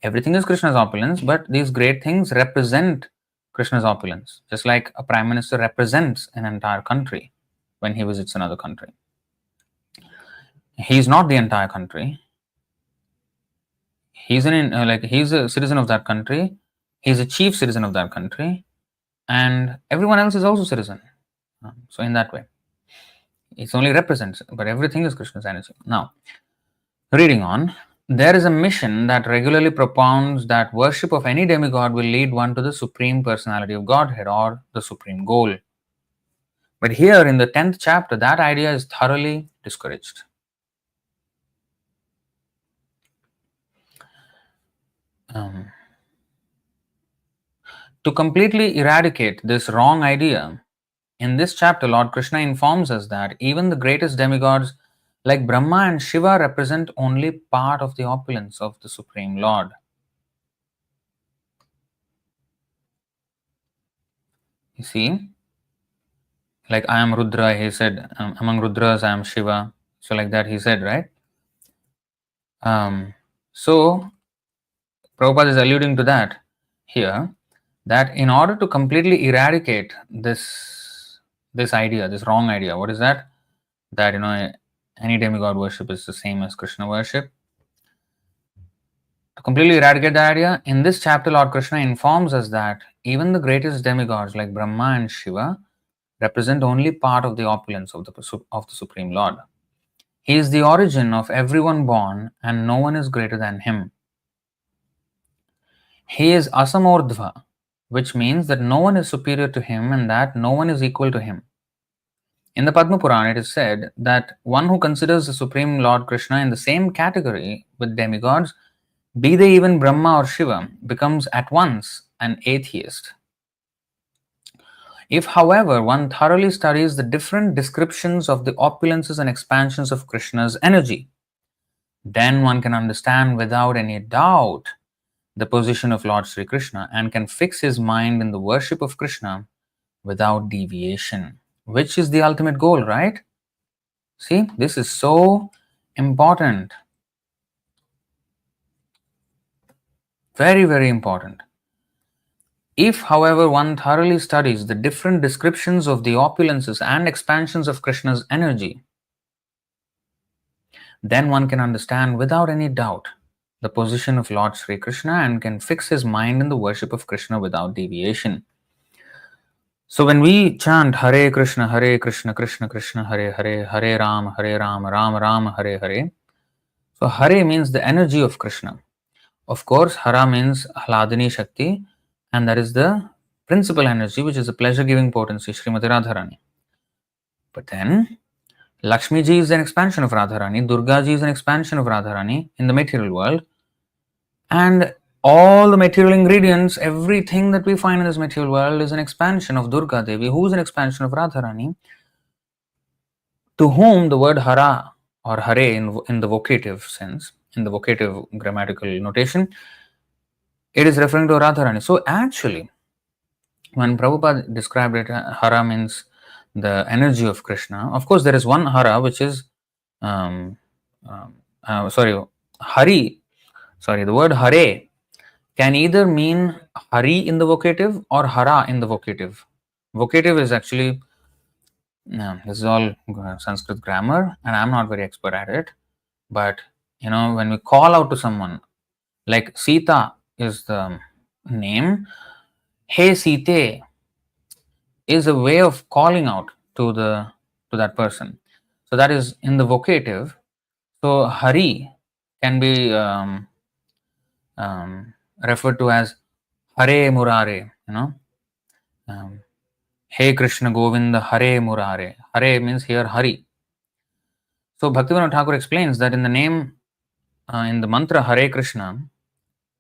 Everything is Krishna's opulence, but these great things represent Krishna's opulence, just like a prime minister represents an entire country when he visits another country. He's not the entire country. He's he's a citizen of that country. He's a chief citizen of that country, and everyone else is also citizen. So in that way, it only represents, but everything is Krishna's energy. Now, Reading on, there is a mission that regularly propounds that worship of any demigod will lead one to the supreme personality of Godhead or the supreme goal. But here in the 10th chapter, that idea is thoroughly discouraged. To completely eradicate this wrong idea, in this chapter, Lord Krishna informs us that even the greatest demigods like Brahma and Shiva represent only part of the opulence of the Supreme Lord. You see, like I am Rudra, he said, among Rudras I am Shiva. So, like that, he said, right? So, Prabhupada is alluding to that here, that in order to completely eradicate this idea, this wrong idea, what is that? That any demigod worship is the same as Krishna worship. To completely eradicate that idea, in this chapter, Lord Krishna informs us that even the greatest demigods like Brahma and Shiva represent only part of the opulence of the Supreme Lord. He is the origin of everyone born, and no one is greater than him. He is Asamordhva, which means that no one is superior to him and that no one is equal to him. In the Padma Purana, it is said that one who considers the Supreme Lord Krishna in the same category with demigods, be they even Brahma or Shiva, becomes at once an atheist. If, however, one thoroughly studies the different descriptions of the opulences and expansions of Krishna's energy, then one can understand without any doubt the position of Lord Sri Krishna and can fix his mind in the worship of Krishna without deviation, which is the ultimate goal, right? See, this is so important. Very, very important. If, however, one thoroughly studies the different descriptions of the opulences and expansions of Krishna's energy, then one can understand without any doubt the position of Lord Sri Krishna and can fix his mind in the worship of Krishna without deviation. So when we chant Hare Krishna, Krishna Krishna, Hare Hare, Hare Ram, Ram Ram, Hare Hare. So Hare means the energy of Krishna. Of course, Hara means Hladini Shakti, and that is the principal energy, which is the pleasure-giving potency, Srimati Radharani. But then, Lakshmi ji is an expansion of Radharani, Durga ji is an expansion of Radharani in the material world, and all the material ingredients, everything that we find in this material world is an expansion of Durga Devi, who is an expansion of Radharani, to whom the word Hara or Hare in the vocative sense, in the vocative grammatical notation, it is referring to Radharani. So actually, when Prabhupada described it, Hara means the energy of Krishna. Of course, there is one Hara which is, Hari. Sorry, the word Hare can either mean Hari in the vocative or Hara in the vocative. Vocative is actually, this is all Sanskrit grammar, and I'm not very expert at it. But when we call out to someone, like Sita is the name, Hey Site is a way of calling out to that person. So that is in the vocative. So Hari can be referred to as Hare Murare. Hey Krishna Govinda Hare Murare. Hare means here Hari. So Bhaktivinoda Thakur explains that in the name, in the mantra Hare Krishna,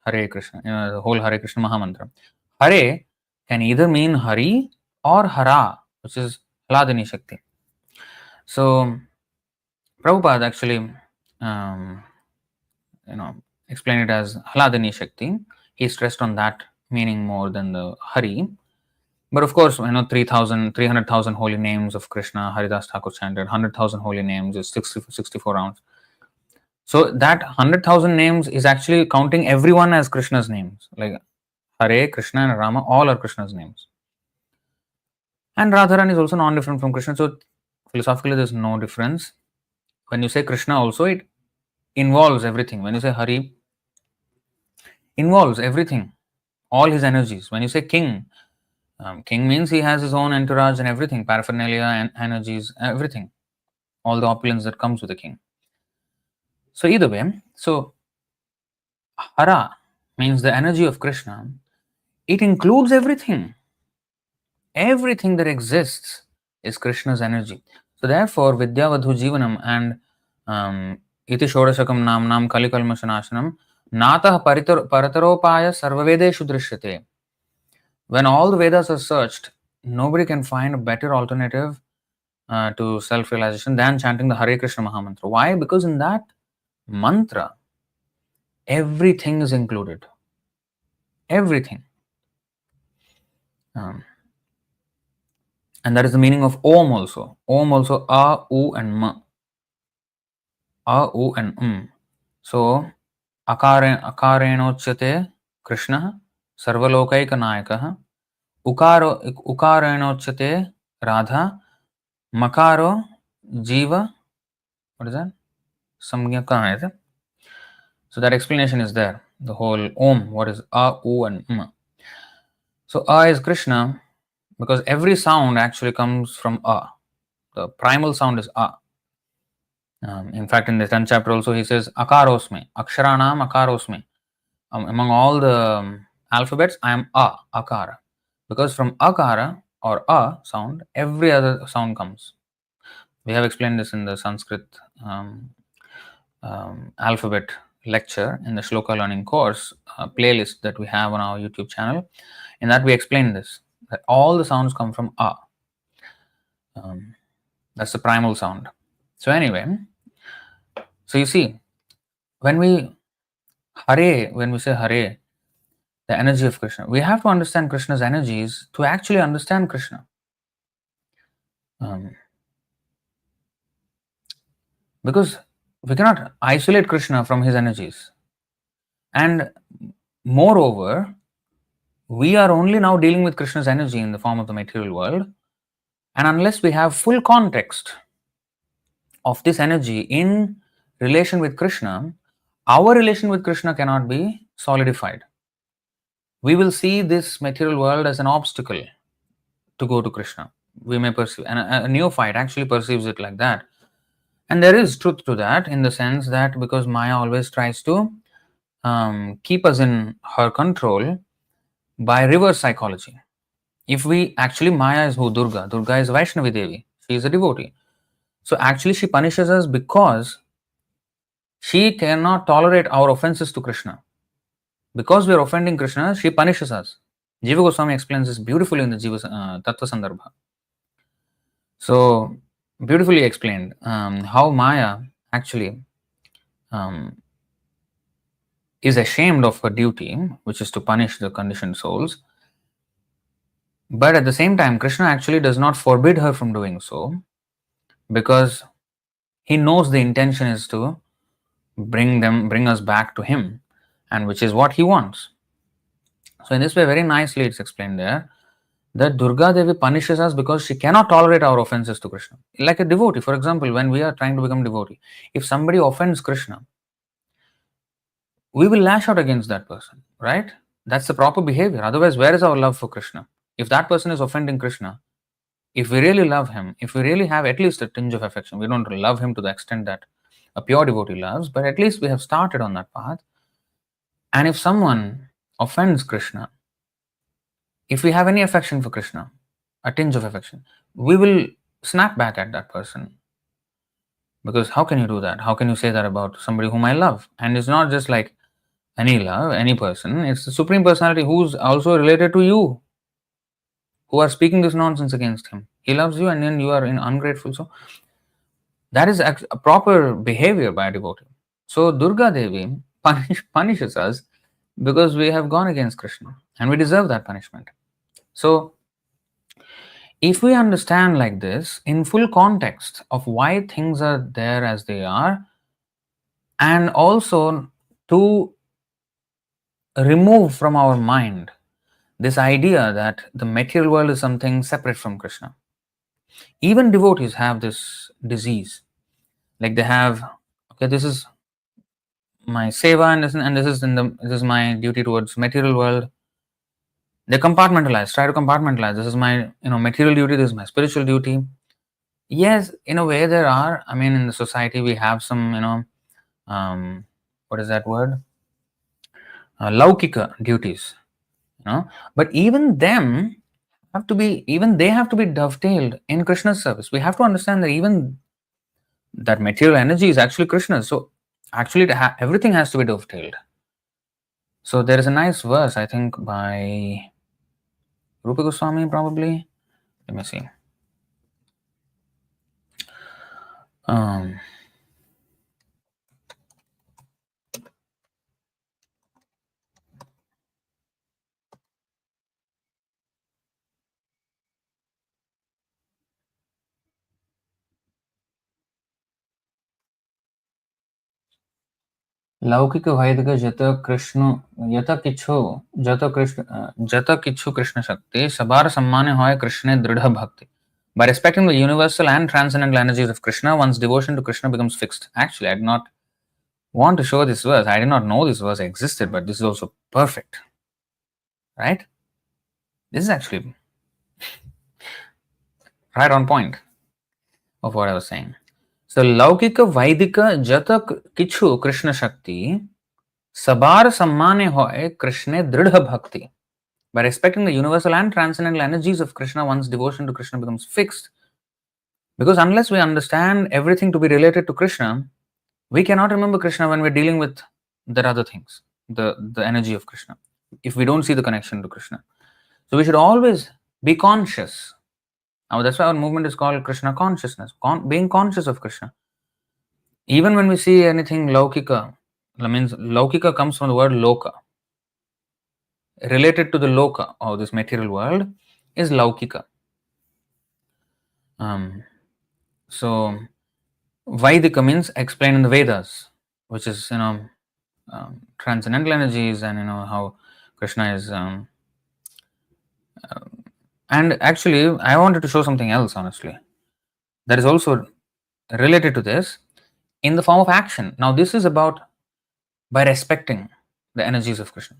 the whole Hare Krishna Mahamantra, Hare can either mean Hari or Hara, which is Hladini Shakti. So Prabhupada actually, explained it as Hladini Shakti. He stressed on that meaning more than the Hari. But of course, 300,000 holy names of Krishna, Haridas Thakur chanted, 100,000 holy names is 64 rounds. So that 100,000 names is actually counting everyone as Krishna's names. Like Hare, Krishna and Rama, all are Krishna's names. And Radharani is also non-different from Krishna. So philosophically, there's no difference. When you say Krishna also, it involves everything. When you say Hari, involves everything, all his energies. When you say king, king means he has his own entourage and everything, paraphernalia and energies, everything, all the opulence that comes with a king. So either way, so Hara means the energy of Krishna. It includes everything. Everything that exists is Krishna's energy. So therefore, Vidyavadhu Jivanam and Iti Shodashakam Namnam Kalikalmashanashanam Natah Parataropaya Sarvavedeshu Drishyate. When all the Vedas are searched, nobody can find a better alternative to self-realization than chanting the Hare Krishna Mahamantra. Why? Because in that mantra, everything is included. Everything. And that is the meaning of Om also. Om also A, U and M. A, U and So, Akarenochyate Krishna Sarvalokaika Nayakaha. Ukarenochyate Radha. Makaro Jiva. What is that? Samgyakanayate. So that explanation is there. The whole Om, what is A, U and M. So A is Krishna because every sound actually comes from A. The primal sound is A. In fact, in the 10th chapter also he says Akarosme, Aksharanam Akarosme. Among all the alphabets, I am A, Akara. Because from Akara or A sound, every other sound comes. We have explained this in the Sanskrit alphabet lecture in the Shloka learning course playlist that we have on our YouTube channel. In that we explain this, that all the sounds come from A. That's the primal sound. So anyway, so you see, when we say Hare, the energy of Krishna, we have to understand Krishna's energies to actually understand Krishna. Because we cannot isolate Krishna from his energies. And moreover, we are only now dealing with Krishna's energy in the form of the material world. And unless we have full context of this energy in relation with Krishna, our relation with Krishna cannot be solidified. We will see this material world as an obstacle to go to Krishna. We may perceive, and a neophyte actually perceives it like that. And there is truth to that in the sense that because Maya always tries to keep us in her control by reverse psychology. If we actually, Maya is who? Durga. Durga is Vaishnavi Devi. She is a devotee. So actually she punishes us because she cannot tolerate our offenses to Krishna. Because we are offending Krishna, she punishes us. Jiva Goswami explains this beautifully in the Jiva Tattva Sandarbha. So, beautifully explained how Maya actually is ashamed of her duty, which is to punish the conditioned souls. But at the same time, Krishna actually does not forbid her from doing so because he knows the intention is to bring us back to him, and which is what he wants. So in this way, very nicely it's explained there that Durga Devi punishes us because she cannot tolerate our offenses to Krishna. Like a devotee, for example, when we are trying to become devotee, if somebody offends Krishna, we will lash out against that person, right? That's the proper behavior. Otherwise, where is our love for Krishna? If that person is offending Krishna, if we really love him, if we really have at least a tinge of affection, we don't love him to the extent that a pure devotee loves, but at least we have started on that path. And if someone offends Krishna, if we have any affection for Krishna, a tinge of affection, we will snap back at that person. Because how can you do that? How can you say that about somebody whom I love? And it's not just like any love, any person. It's the Supreme Personality who's also related to you, who are speaking this nonsense against him. He loves you and then you are ungrateful. So that is a proper behavior by a devotee. So Durga Devi punishes us because we have gone against Krishna and we deserve that punishment. So if we understand like this in full context of why things are there as they are, and also to remove from our mind this idea that the material world is something separate from Krishna. Even devotees have this disease. Like they have, okay, this is my seva and this is my duty towards material world. They compartmentalize, try to compartmentalize. This is my material duty, this is my spiritual duty. Yes, in a way there are. I mean, in the society we have some what is that word? Laukika duties, but even they have to be dovetailed in Krishna's service. We have to understand that even that material energy is actually Krishna's. So actually, everything has to be dovetailed. So there is a nice verse, I think, by Rupa Goswami, probably. Let me see. Um, लौकिक वैदिक जत किच्छु कृष्ण शक्ति सबार सम्माने होय कृष्णे दृढ़ भक्ति. By respecting the universal and transcendental energies of Krishna, one's devotion to Krishna becomes fixed. Actually, I did not want to show this verse. I did not know this verse existed, but this is also perfect. Right? This is actually right on point of what I was saying. So, Laukika Vaidika Jata Kichu Krishna Shakti Sabar Sammane Hoy Krishne Dridha Bhakti. By respecting the universal and transcendental energies of Krishna, one's devotion to Krishna becomes fixed. Because unless we understand everything to be related to Krishna, we cannot remember Krishna when we're dealing with the other things, the energy of Krishna, if we don't see the connection to Krishna. So we should always be conscious. Now that's why our movement is called Krishna consciousness, being conscious of Krishna. Even when we see anything Laukika, that means Laukika comes from the word Loka. Related to the Loka, or this material world, is Laukika. So Vaidika means explained in the Vedas, which is transcendental energies, and how Krishna is. And actually, I wanted to show something else, honestly, that is also related to this in the form of action. Now, this is about by respecting the energies of Krishna.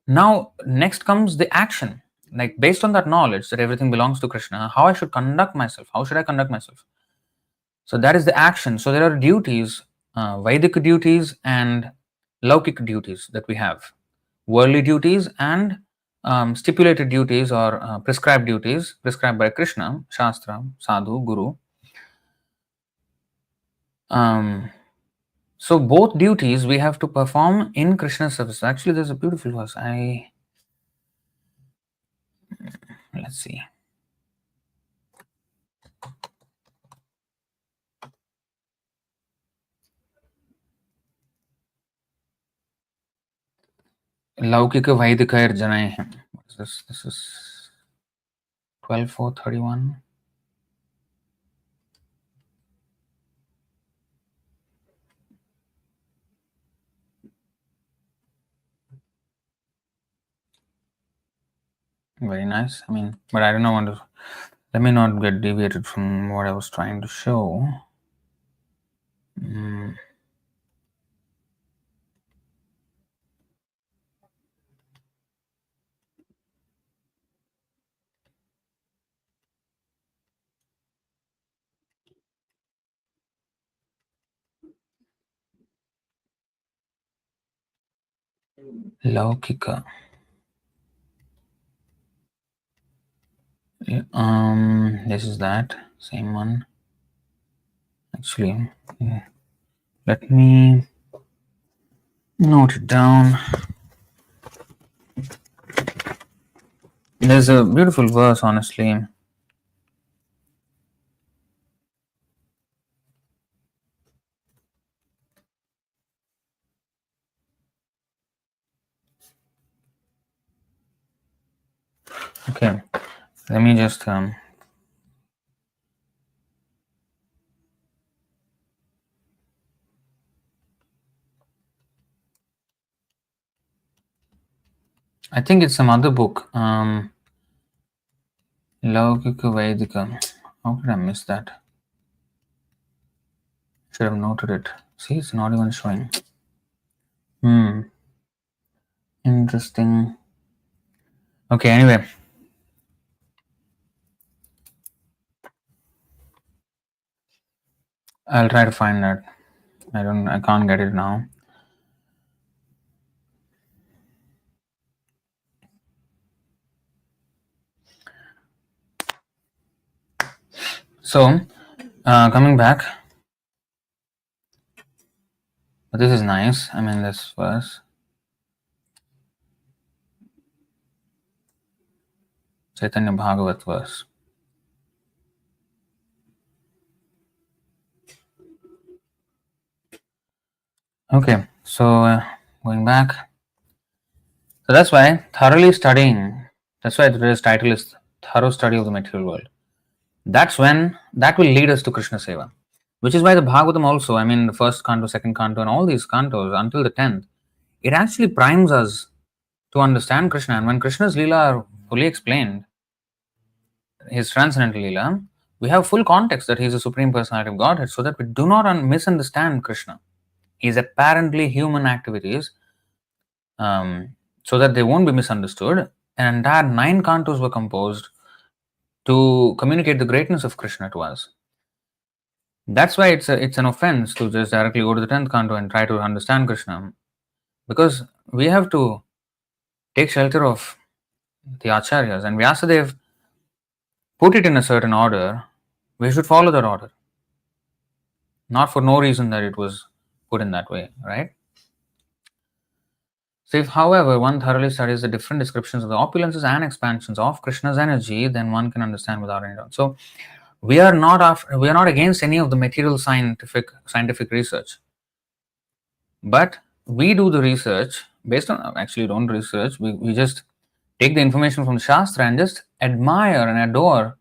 Now, next comes the action. Like based on that knowledge that everything belongs to Krishna, how I should conduct myself. How should I conduct myself? So that is the action. So there are duties, Vedic duties and Laukic duties that we have. Worldly duties and stipulated duties or prescribed duties prescribed by Krishna, Shastra, Sadhu, Guru. So both duties we have to perform in Krishna's service. Actually, there's a beautiful verse. Let's see. Laukika Vaidikair Janaih. What is this? This is 12:4:31. Very nice. I mean, but I don't know. Let me not get deviated from what I was trying to show. Laukika. This is that same one. Actually, let me note it down. There's a beautiful verse, honestly. Okay, let me just I think it's some other book. Laukika Vedika. How did I miss that? Should have noted it. See, it's not even showing. Interesting. Okay, anyway. I'll try to find that. I can't get it now. So, coming back, this is nice. I mean, this verse. Chaitanya Bhagavat verse. Okay, so going back. So that's why thoroughly studying, that's why today's title is Thorough Study of the Material World. That's when, that will lead us to Krishna Seva. Which is why the Bhagavatam also, I mean, the first canto, second canto, and all these cantos until the 10th, it actually primes us to understand Krishna. And when Krishna's Leela are fully explained, his transcendental Leela, we have full context that he is a Supreme Personality of Godhead so that we do not misunderstand Krishna. His apparently human activities, so that they won't be misunderstood. And entire 9 cantos were composed to communicate the greatness of Krishna to us. That's why it's an offense to just directly go to the 10th canto and try to understand Krishna, because we have to take shelter of the acharyas, and Vyasadev put it in a certain order. We should follow that order, not for no reason that it was put in that way, right? So if, however, one thoroughly studies the different descriptions of the opulences and expansions of Krishna's energy, then one can understand without any doubt. So we are not against any of the material scientific research, but we do the research based on, actually don't research, we just take the information from the Shastra and just admire and adore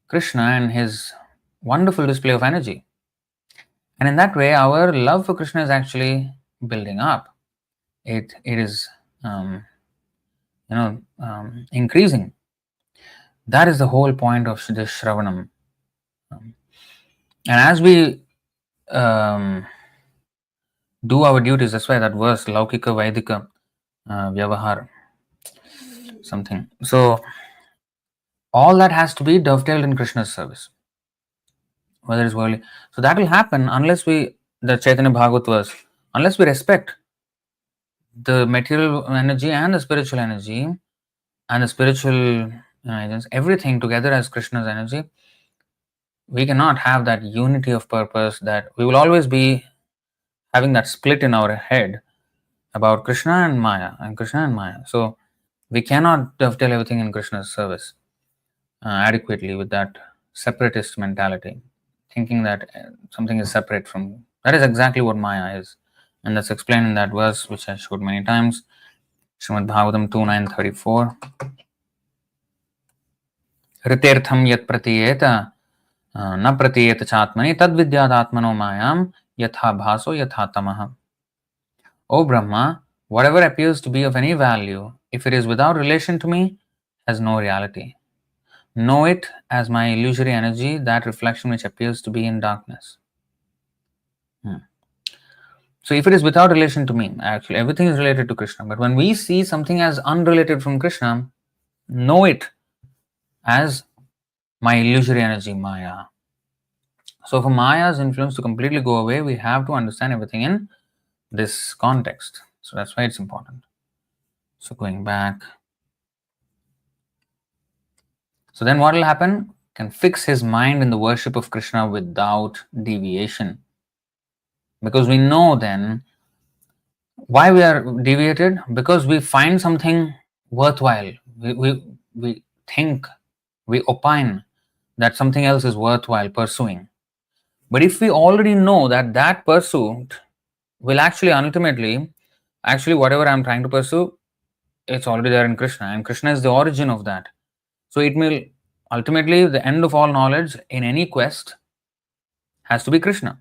Krishna and his wonderful display of energy. And in that way, our love for Krishna is actually building up. It is increasing. That is the whole point of this Shravanam. And as we do our duties, that's why that verse, Laukika Vaidika Vyavahar, something. So all that has to be dovetailed in Krishna's service, whether it's worldly. So that will happen unless we, the Chaitanya Bhagavat verse, unless we respect the material energy and the spiritual energy and the spiritual agents, everything together as Krishna's energy, we cannot have that unity of purpose, that we will always be having that split in our head about Krishna and Maya and Krishna and Maya. So we cannot dovetail everything in Krishna's service adequately with that separatist mentality, thinking that something is separate from. That is exactly what Maya is. And that's explained in that verse, which I showed many times. Srimad Bhagavatam 2.9.34. Ritirtham yat pratiyeta na pratiyeta chatmani tad vidyat atmano mayam yatha bhaso yatha tamaha. O Brahma, whatever appears to be of any value, if it is without relation to me, has no reality. Know it as my illusory energy, that reflection which appears to be in darkness. So if it is without relation to me, actually everything is related to Krishna. But when we see something as unrelated from Krishna, know it as my illusory energy, Maya. So for Maya's influence to completely go away, we have to understand everything in this context. So that's why it's important. So going back. So then what will happen? Can fix his mind in the worship of Krishna without deviation. Because we know then why we are deviated, because we find something worthwhile. We think, we opine that something else is worthwhile pursuing. But if we already know that that pursuit will actually ultimately, whatever I'm trying to pursue, it's already there in Krishna, and Krishna is the origin of that. So it will ultimately, the end of all knowledge in any quest has to be Krishna.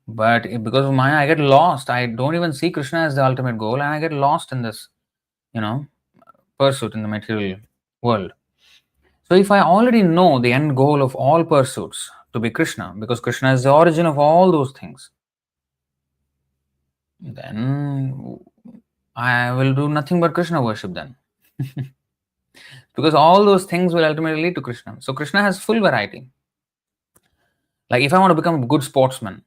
But because of Maya, I get lost. I don't even see Krishna as the ultimate goal, and I get lost in this, pursuit in the material world. So if I already know the end goal of all pursuits to be Krishna, because Krishna is the origin of all those things, then I will do nothing but Krishna worship then. Because all those things will ultimately lead to Krishna. So Krishna has full variety. Like if I want to become a good sportsman,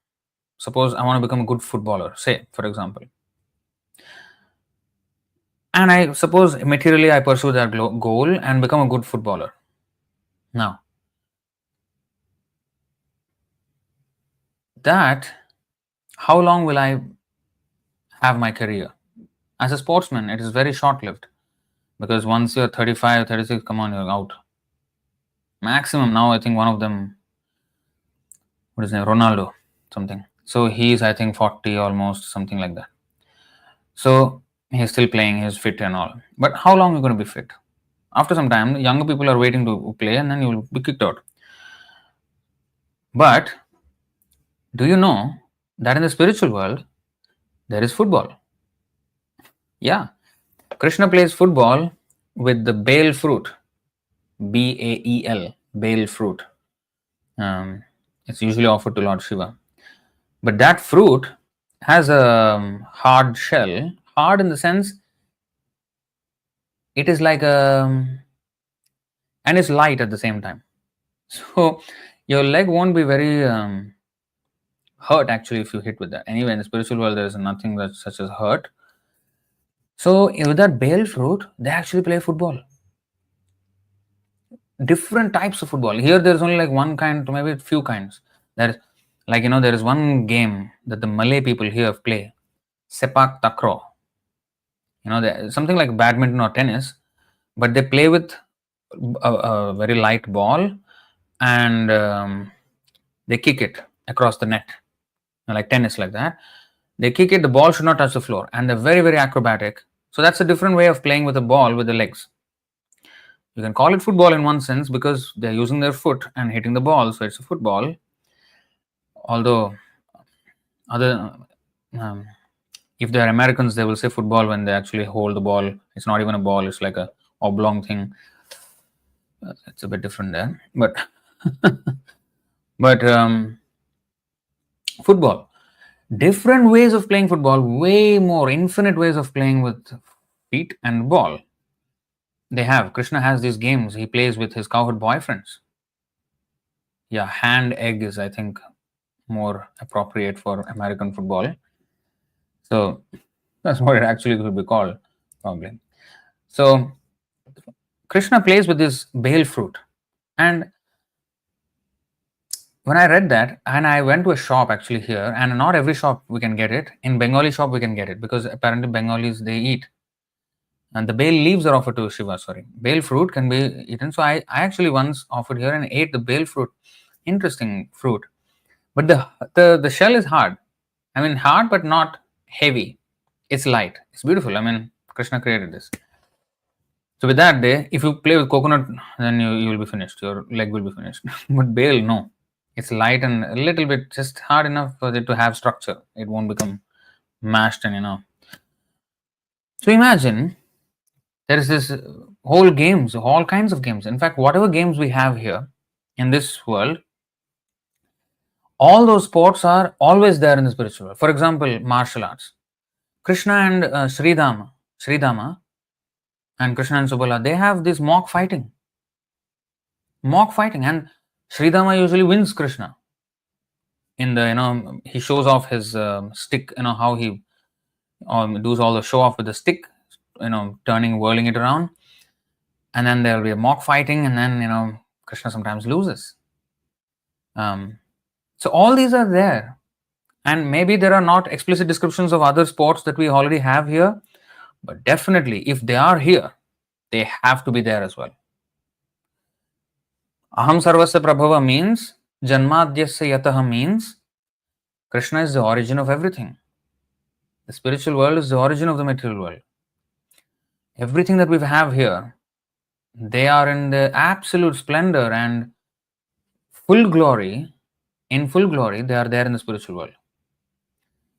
Suppose I want to become a good footballer, say, for example. And I suppose materially I pursue that goal and become a good footballer. Now, that, how long will I have my career? As a sportsman, it is very short lived, because once you're 35, 36, come on, you're out. Maximum now, I think one of them, what is his name, Ronaldo, something. So he's, I think, 40 almost, something like that. So he's still playing, he's fit and all. But how long are you going to be fit? After some time, younger people are waiting to play and then you'll be kicked out. But do you know that in the spiritual world, there is football? Yeah. Krishna plays football with the bale fruit, Bael, bale fruit. It's usually offered to Lord Shiva. But that fruit has a hard shell, hard in the sense it is like and it's light at the same time. So your leg won't be very hurt actually if you hit with that. Anyway, in the spiritual world, there is nothing that such as hurt. So with that bale fruit, they actually play football. Different types of football. Here, there's only like one kind, maybe a few kinds. There is, like, there is one game that the Malay people here play, sepak takraw. Something like badminton or tennis, but they play with a very light ball, and they kick it across the net, like tennis, like that. They kick it, the ball should not touch the floor, and they're very, very acrobatic. So that's a different way of playing with a ball with the legs. You can call it football in one sense because they're using their foot and hitting the ball, so it's a football. Although other if they're Americans, they will say football when they actually hold the ball. It's not even a ball, it's like a oblong thing. It's a bit different there, but football, different ways of playing football, way more, infinite ways of playing with feet and ball. They have, Krishna has these games he plays with his cowherd boyfriends. Yeah, hand egg is, I think, more appropriate for American football. So that's what it actually could be called, probably. So Krishna plays with this bale fruit. And when I read that, and I went to a shop actually here, and not every shop we can get it. In Bengali shop we can get it, because apparently Bengalis, they eat. And the bale leaves are offered to Shiva, sorry. Bale fruit can be eaten. So I actually once offered here and ate the bale fruit. Interesting fruit. But the shell is hard. I mean, hard but not heavy. It's light. It's beautiful. I mean, Krishna created this. So with that day, if you play with coconut, then you will be finished. Your leg will be finished. But bale, no. It's light and a little bit just hard enough for it to have structure. It won't become mashed and. So imagine there is this whole games, all kinds of games. In fact, whatever games we have here in this world, all those sports are always there in the spiritual world. For example, martial arts. Krishna and Sridama and Krishna and Subala, they have this mock fighting. And Sridama usually wins Krishna. In the, he shows off his stick, how he does all the show off with the stick, turning, whirling it around. And then there'll be a mock fighting, and then, Krishna sometimes loses. So all these are there. And maybe there are not explicit descriptions of other sports that we already have here, but definitely if they are here, they have to be there as well. Aham sarvasya prabhava means, janmadyasya yataha means, Krishna is the origin of everything. The spiritual world is the origin of the material world. Everything that we have here, they are in the absolute splendor and full glory. In full glory, they are there in the spiritual world.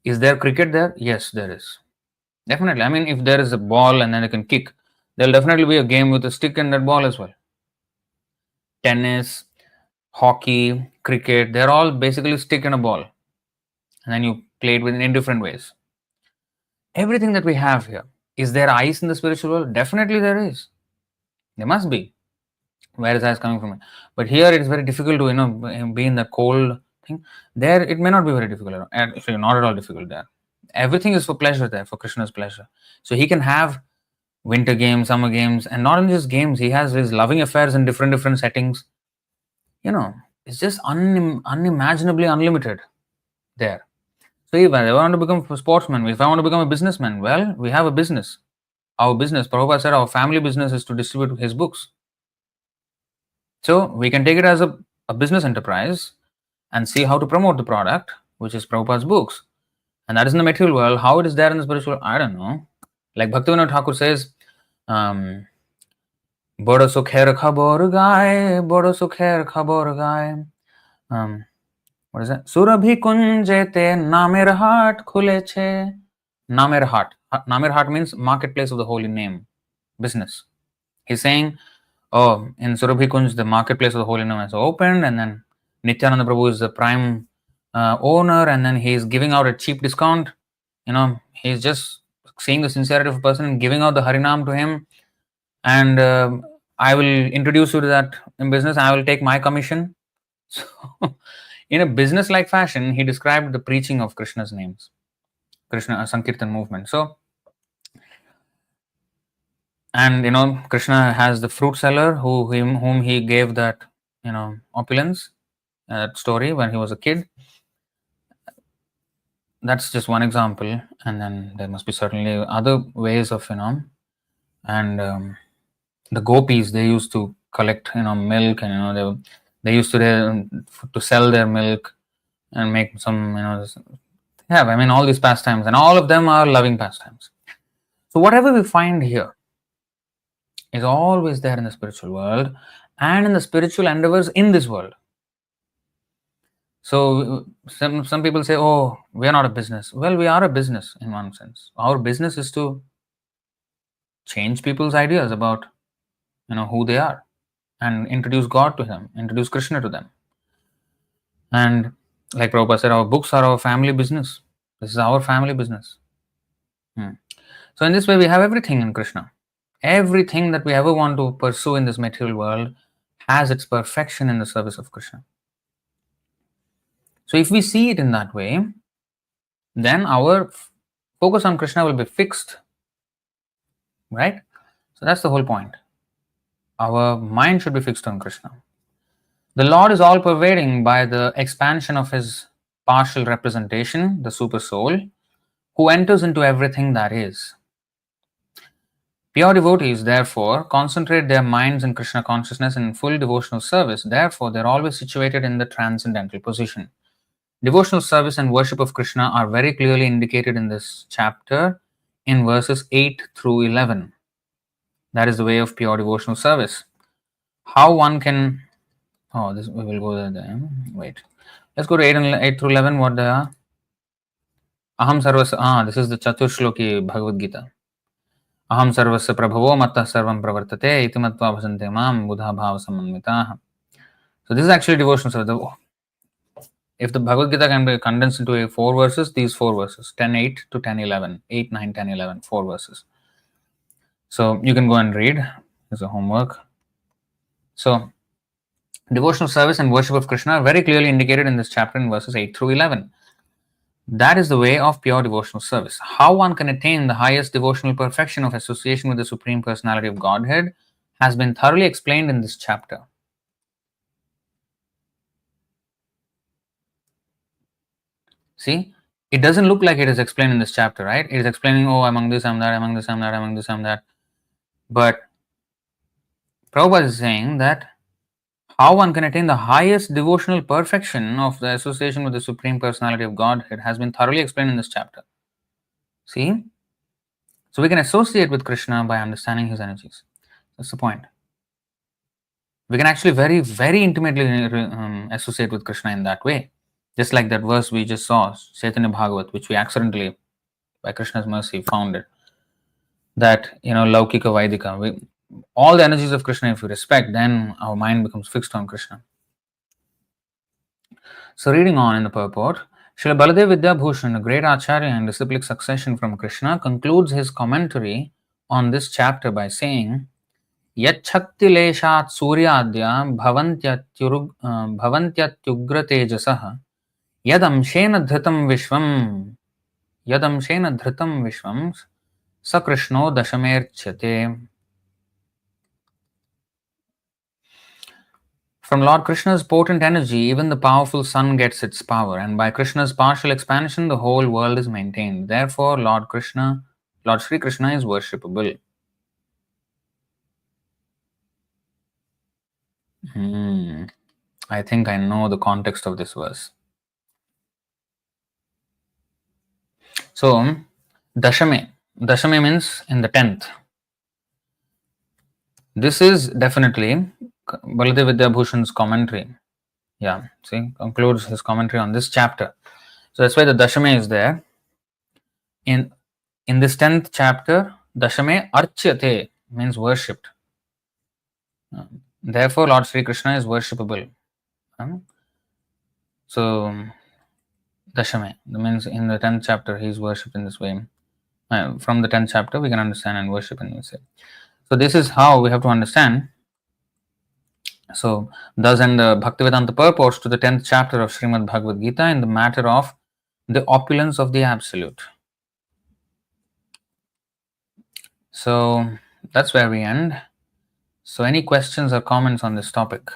Is there cricket there? Yes, there is. Definitely. I mean, if there is a ball and then you can kick, there'll definitely be a game with a stick and that ball as well. Tennis, hockey, cricket, they're all basically stick and a ball. And then you play it in different ways. Everything that we have here, is there ice in the spiritual world? Definitely there is. There must be. Where is ice coming from? But here it is very difficult to, be in the cold thing. There, it may not be very difficult, and actually not at all difficult there. Everything is for pleasure there, for Krishna's pleasure. So he can have winter games, summer games, and not only just games, he has his loving affairs in different settings. It's just unimaginably unlimited there. So if I want to become a sportsman, if I want to become a businessman, well, we have a business. Our business, Prabhupada said, our family business is to distribute his books. So we can take it as a business enterprise and see how to promote the product, which is Prabhupada's books. And that is in the material world. How it is there in the spiritual, I don't know. Like Bhaktivinoda Thakur says, Bodo sukher khabor gaye, Bodo sukher khabor gaye. What is that? Surabhi kunjete namer haat khule che. Namer haat. Namer haat means marketplace of the holy name, business. He's saying, in Surabhi Kunj, the marketplace of the holy name has opened, and then Nityananda Prabhu is the prime owner, and then he's giving out a cheap discount. He's just seeing the sincerity of a person and giving out the Harinam to him. And I will introduce you to that in business. I will take my commission. So, in a business-like fashion, he described the preaching of Krishna's names, Krishna Sankirtan movement. So, and Krishna has the fruit seller whom he gave that opulence story when he was a kid. That's just one example, and then there must be certainly other ways of and the gopis, they used to collect milk, and they used to sell their milk and make some all these pastimes, and all of them are loving pastimes. So whatever we find here is always there in the spiritual world and in the spiritual endeavors in this world. So some people say, oh, we are not a business. Well, we are a business in one sense. Our business is to change people's ideas about who they are and introduce God to them, introduce Krishna to them. And like Prabhupada said, our books are our family business. This is our family business. So in this way, we have everything in Krishna. Everything that we ever want to pursue in this material world has its perfection in the service of Krishna. So if we see it in that way, then our focus on Krishna will be fixed, right? So that's the whole point. Our mind should be fixed on Krishna. The Lord is all pervading by the expansion of his partial representation, the super soul, who enters into everything that is. Pure devotees, therefore, concentrate their minds in Krishna consciousness in full devotional service. Therefore, they are always situated in the transcendental position. Devotional service and worship of Krishna are very clearly indicated in this chapter in verses 8 through 11. That is the way of pure devotional service. How one can... we will go there. Wait. Let's go to 8 through 11. What they are? Aham sarvasya... this is the Chaturshloki Bhagavad Gita. Aham sarvasya prabhavo mattah sarvam pravartate iti matva bhajante mam buddha bhava sammanvitaah. So this is actually devotional service. If the Bhagavad Gita can be condensed into 4 verses, these 4 verses, 10:8 to 10:11, 8, 9, 10, 11, 4 verses. So you can go and read. There's a homework. So devotional service and worship of Krishna are very clearly indicated in this chapter in verses 8 through 11. That is the way of pure devotional service. How one can attain the highest devotional perfection of association with the Supreme Personality of Godhead has been thoroughly explained in this chapter. See, it doesn't look like it is explained in this chapter, right? It is explaining, among this, I'm that, among this, I'm that, among this, I'm that. But Prabhupada is saying that how one can attain the highest devotional perfection of the association with the Supreme Personality of Godhead has been thoroughly explained in this chapter. See? So we can associate with Krishna by understanding his energies. That's the point. We can actually very, very intimately associate with Krishna in that way. Just like that verse we just saw, Chaitanya Bhagavat, which we accidentally, by Krishna's mercy, found it. That, Laukika Vaidika, all the energies of Krishna, if we respect, then our mind becomes fixed on Krishna. So reading on in the purport, Srila Baladev Vidyabhushan, a great Acharya and disciplic succession from Krishna, concludes his commentary on this chapter by saying, Yat Shakti Leshat Suryadya Bhavantyugra Tejasaha Yadamshena dhritam vishvam. Yadamshena dhritam vishvam. Sakrishno dashamerchyate. From Lord Krishna's potent energy, even the powerful sun gets its power, and by Krishna's partial expansion, the whole world is maintained. Therefore, Lord Sri Krishna is worshipable. I think I know the context of this verse. So, Dashame. Dashame means in the 10th. This is definitely Baladev Vidyabhushan's commentary. Yeah, see, concludes his commentary on this chapter. So that's why the Dashame is there. In this 10th chapter, Dashame Archyate means worshipped. Therefore, Lord Sri Krishna is worshipable. So, Dashame means in the 10th chapter he is worshipped in this way. From the 10th chapter, we can understand and worship in this way. So, this is how we have to understand. So, thus, and the Bhaktivedanta purports to the 10th chapter of Srimad Bhagavad Gita in the matter of the opulence of the Absolute. So, that's where we end. So, any questions or comments on this topic?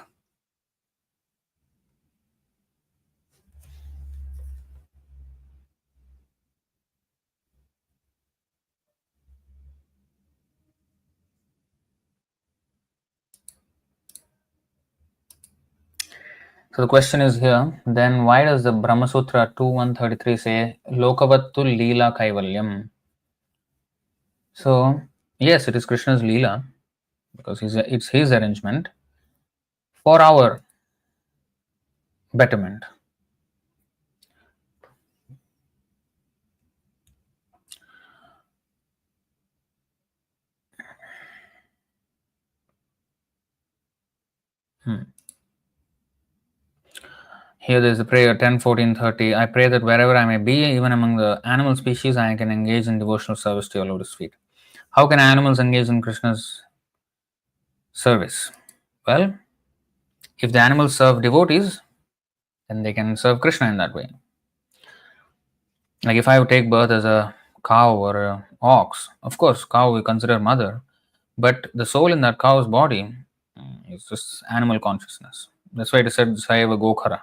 So the question is here, then why does the Brahma Sutra 2.133 say Lokavattu Leela Kaivalyam? So, yes, it is Krishna's Leela because it's his arrangement for our betterment. Here there is a prayer 10.14.30. I pray that wherever I may be, even among the animal species, I can engage in devotional service to your lotus feet. How can animals engage in Krishna's service? Well, if the animals serve devotees, then they can serve Krishna in that way. Like if I would take birth as a cow or a ox, of course, cow we consider mother, but the soul in that cow's body is just animal consciousness. That's why it is said Saiva Gokhara.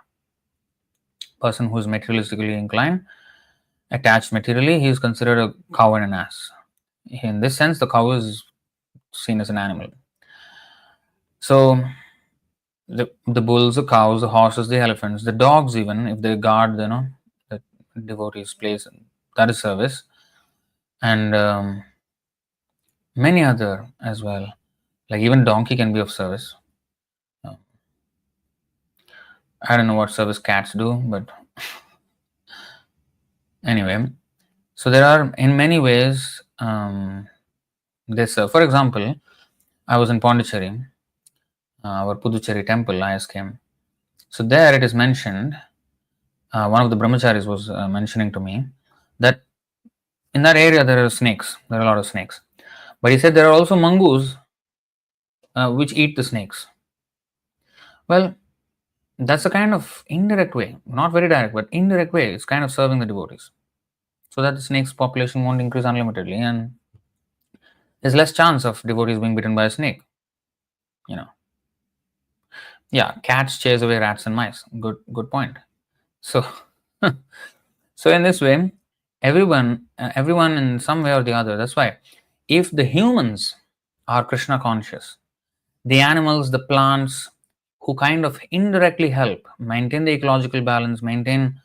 Person who is materialistically inclined, attached materially, he is considered a cow and an ass. In this sense, the cow is seen as an animal. So the bulls, the cows, the horses, the elephants, the dogs, even if they guard, the devotee's place, that is service, and many other as well. Like even donkey can be of service. I don't know what service cats do, but anyway. So there are in many ways this. For example, I was in Pondicherry, our Puducherry temple, ISKM. So there it is mentioned. One of the brahmacharis was mentioning to me that in that area there are snakes. There are a lot of snakes, but he said there are also mongoose which eat the snakes. Well, that's a kind of indirect way, not very direct, but indirect way. It's kind of serving the devotees, so that the snake's population won't increase unlimitedly, and there's less chance of devotees being bitten by a snake. Yeah, cats chase away rats and mice. Good point. So, so in this way, everyone in some way or the other. That's why, if the humans are Krishna conscious, the animals, the plants, who kind of indirectly help maintain the ecological balance, maintain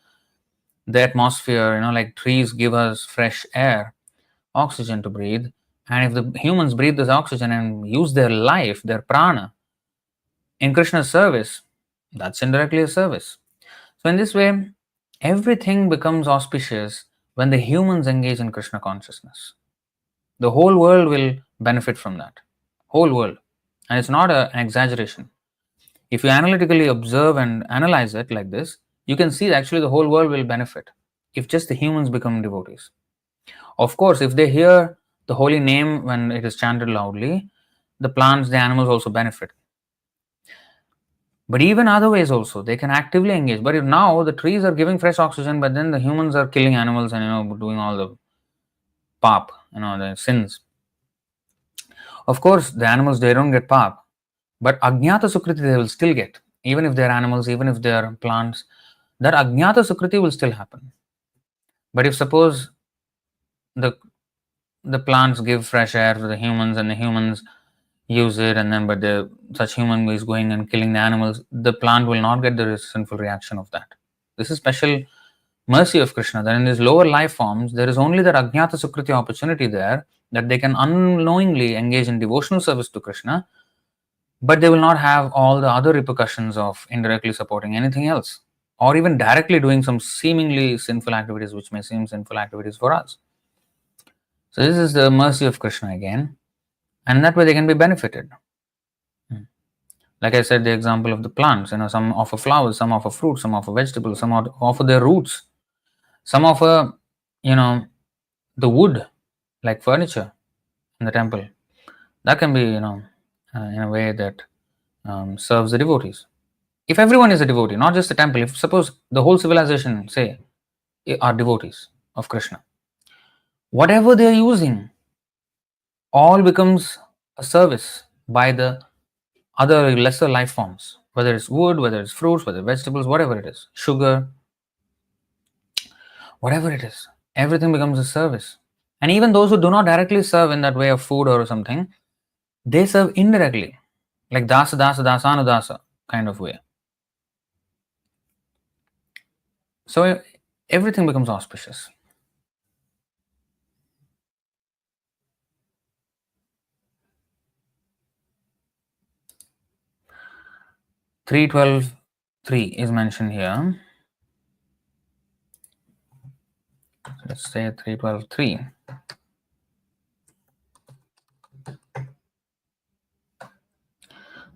the atmosphere, like trees give us fresh air, oxygen to breathe, and if the humans breathe this oxygen and use their life, their prana, in Krishna's service, that's indirectly a service. So in this way, everything becomes auspicious when the humans engage in Krishna consciousness. The whole world will benefit from that. Whole world. And it's not an exaggeration. If you analytically observe and analyze it like this, you can see that actually the whole world will benefit if just the humans become devotees. Of course, if they hear the holy name when it is chanted loudly, the plants, the animals also benefit. But even other ways also, they can actively engage. But if now the trees are giving fresh oxygen, but then the humans are killing animals and doing all the pap, the sins. Of course, the animals, they don't get pap, but Ajnata Sukriti they will still get. Even if they're animals, even if they're plants, that Ajnata Sukriti will still happen. But if suppose the the plants give fresh air to the humans and the humans use it, and then but the such human is going and killing the animals, the plant will not get the sinful reaction of that. This is special mercy of Krishna, that in these lower life forms there is only that Ajnata Sukriti opportunity there, that they can unknowingly engage in devotional service to Krishna, but they will not have all the other repercussions of indirectly supporting anything else, or even directly doing some seemingly sinful activities which may seem sinful activities for us. So this is the mercy of Krishna again, and that way they can be benefited. Like I said, the example of the plants, some offer flowers, some offer fruits, some offer vegetables, some offer their roots, some offer, the wood, like furniture in the temple. That can be, in a way that serves the devotees. If everyone is a devotee, not just the temple, if suppose the whole civilization, say, are devotees of Krishna, whatever they are using all becomes a service by the other lesser life forms, whether it's wood, whether it's fruits, whether vegetables, whatever it is, sugar, whatever it is, everything becomes a service. And even those who do not directly serve in that way of food or something, they serve indirectly, like dasa, dasa, dasanudasa kind of way. So everything becomes auspicious. Three 3 is mentioned here. Let's say 3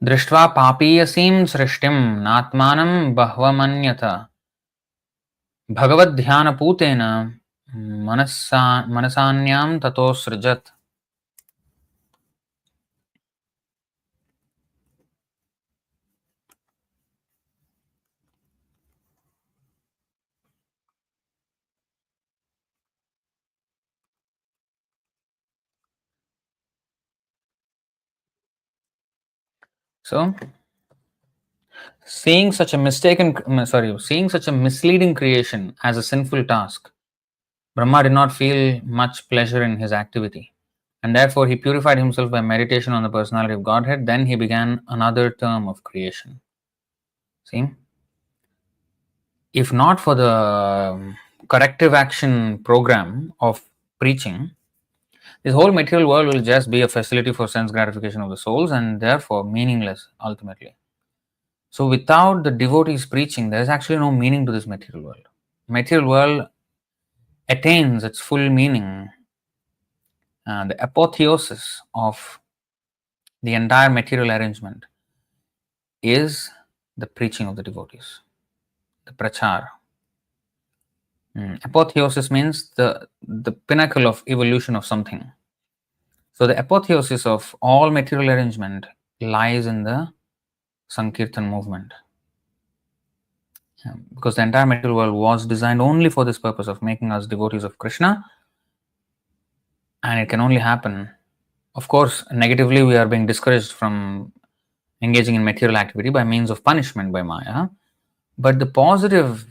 दृष्ट्वा पापीयसीं सृष्टिं नात्मानं बह्वमन्यथ भगवद्ध्यानपूतेन मनसान्यां ततो सृजत्. So, seeing such a misleading creation as a sinful task, Brahma did not feel much pleasure in his activity, and therefore he purified himself by meditation on the personality of Godhead. Then he began another term of creation. See, if not for the corrective action program of preaching, this whole material world will just be a facility for sense gratification of the souls and therefore meaningless ultimately. So without the devotees preaching, there is actually no meaning to this material world. Material world attains its full meaning, the apotheosis of the entire material arrangement is the preaching of the devotees, the prachar. Apotheosis means the pinnacle of evolution of something. So the apotheosis of all material arrangement lies in the Sankirtan movement. Because the entire material world was designed only for this purpose of making us devotees of Krishna, and it can only happen. Of course, negatively we are being discouraged from engaging in material activity by means of punishment by Maya, but the positive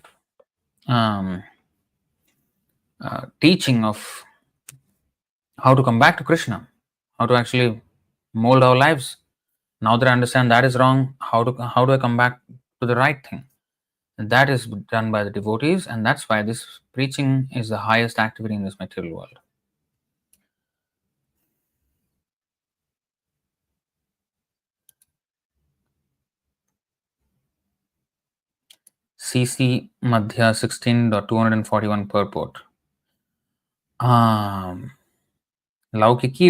teaching of how to come back to Krishna, how to actually mold our lives. Now that I understand that is wrong, how do I come back to the right thing? And that is done by the devotees, and that's why this preaching is the highest activity in this material world. CC Madhya 16.241 purport. Laukiki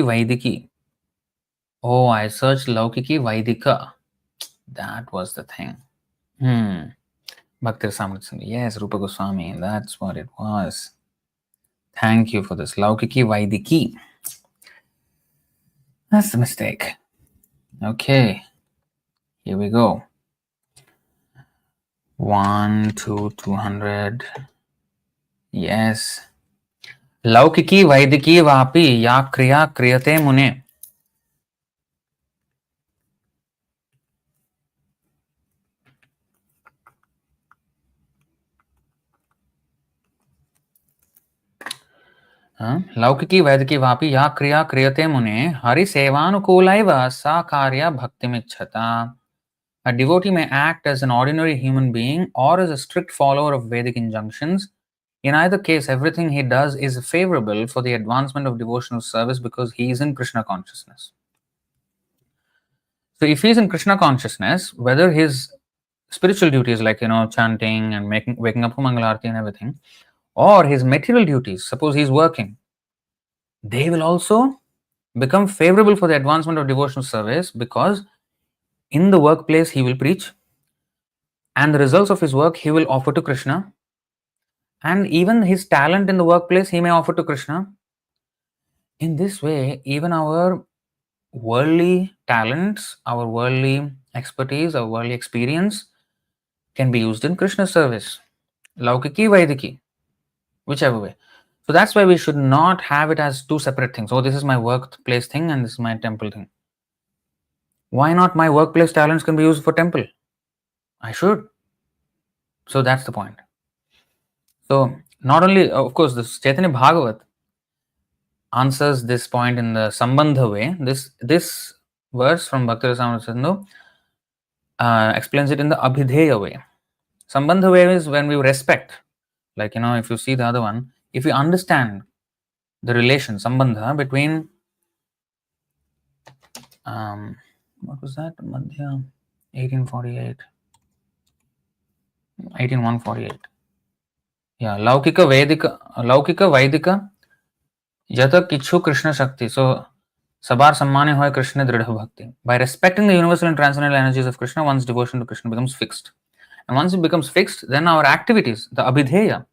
Vaidiki. Oh, I searched Laukiki Vaidika. That was the thing. Bhakti Rasamrita Singh. Yes, Rupa Goswami. That's what it was. Thank you for this. Laukiki Vaidiki. That's the mistake. Okay. Here we go. 1, 2, 200. Yes. लौकिकी वैदिकी वापि या क्रिया क्रियते मुने. लौकिकी वैदिकी वापि या क्रिया क्रियते मुने हरिसेवानुकूलैव सा कार्या भक्तिमिच्छता. A devotee may act as an ordinary human being or as a strict follower of Vedic injunctions. In either case, everything he does is favorable for the advancement of devotional service because he is in Krishna consciousness. So, if he is in Krishna consciousness, whether his spiritual duties like chanting and waking up for Mangalarti and everything, or his material duties, suppose he is working, they will also become favorable for the advancement of devotional service because in the workplace he will preach, and the results of his work he will offer to Krishna, and even his talent in the workplace he may offer to Krishna. In this way, even our worldly talents, our worldly expertise, our worldly experience can be used in Krishna service. Laukiki, Vaidiki, whichever way. So that's why we should not have it as two separate things. Oh, this is my workplace thing and this is my temple thing. Why not my workplace talents can be used for temple? I should. So that's the point. So not only, of course, this Chaitanya Bhagavat answers this point in the Sambandha way. This verse from Bhakti Rasamrita explains it in the Abhidheya way. Sambandha way is when we respect. Like, if you see the other one, if you understand the relation, Sambandha, between, what was that? Madhya, 1848. 18148. Yeah, Laukika Vaidika Jata Kichu Krishna Shakti. So, Sabar Sammane Hoy Krishna Dridha Bhakti. By respecting the universal and transcendental energies of Krishna, one's devotion to Krishna becomes fixed. And once it becomes fixed, then our activities, the Abhidheya,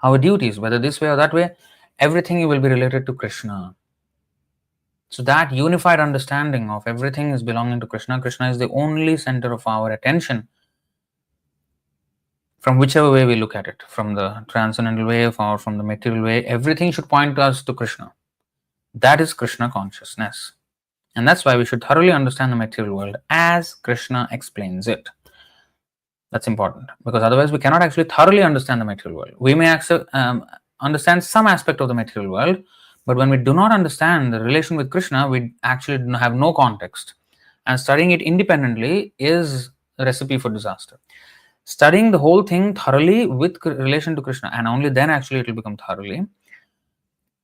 our duties, whether this way or that way, everything will be related to Krishna. So that unified understanding of everything is belonging to Krishna. Krishna is the only center of our attention. From whichever way we look at it, from the transcendental way or from the material way, everything should point us to Krishna. That is Krishna consciousness. And that's why we should thoroughly understand the material world as Krishna explains it. That's important because otherwise we cannot actually thoroughly understand the material world. We may understand some aspect of the material world, but when we do not understand the relation with Krishna, we actually have no context. And studying it independently is a recipe for disaster. Studying the whole thing thoroughly with relation to Krishna, and only then actually it will become thoroughly.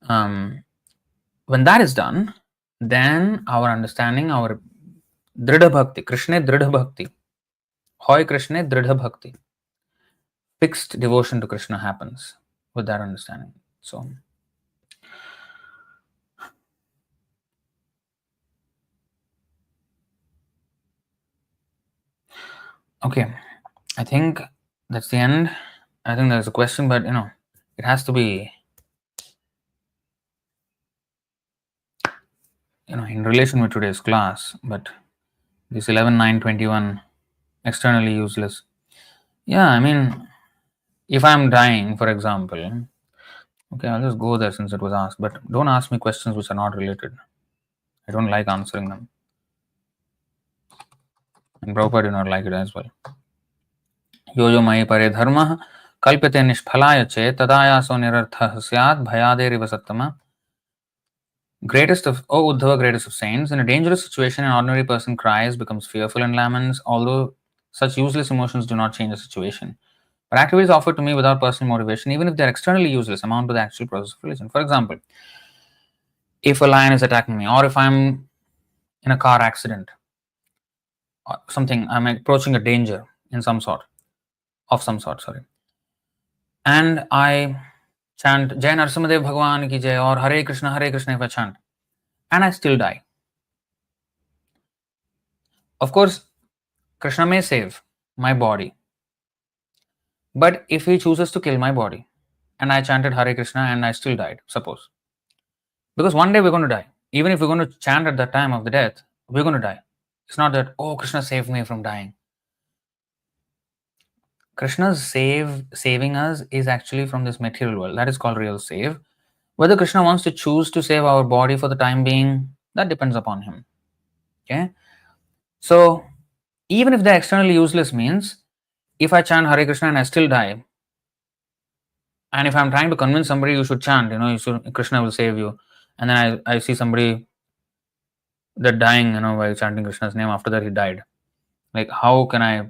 When that is done, then our understanding, our Dridha Bhakti, Krishna Dridha Bhakti, Hoy Krishna Dridha Bhakti, fixed devotion to Krishna happens with that understanding. So, okay, I think that's the end. I think there's a question, but it has to be, in relation with today's class. But this 11.9.21 externally useless. Yeah, I mean, if I'm dying, for example, okay, I'll just go there since it was asked, but don't ask me questions which are not related. I don't like answering them. And Prabhupada did not like it as well. Yojo mai pare dharma kalpyate nishphalaya che tadayaso nirarthah syat bhayaderiva sattama. Greatest of, O Uddhava, greatest of saints, in a dangerous situation, an ordinary person cries, becomes fearful and laments, although such useless emotions do not change the situation. But activities offered to me without personal motivation, even if they are externally useless, amount to the actual process of religion. For example, if a lion is attacking me, or if I'm in a car accident, or something, I'm approaching a danger in some sort, and I chant Jai Narasimhadev Bhagwan ki Jai or Hare Krishna if I chant, and I still die. Of course, Krishna may save my body, but if he chooses to kill my body, and I chanted Hare Krishna and I still died, suppose, because one day we're going to die. Even if we're going to chant at that time of the death, we're going to die. It's not that, oh, Krishna saved me from dying. Krishna's saving us is actually from this material world. That is called real save. Whether Krishna wants to choose to save our body for the time being, that depends upon him. Okay? So, even if the externally useless means, if I chant Hare Krishna and I still die, and if I'm trying to convince somebody you should chant, Krishna will save you, and then I see somebody that dying, by chanting Krishna's name, after that he died. Like, how can I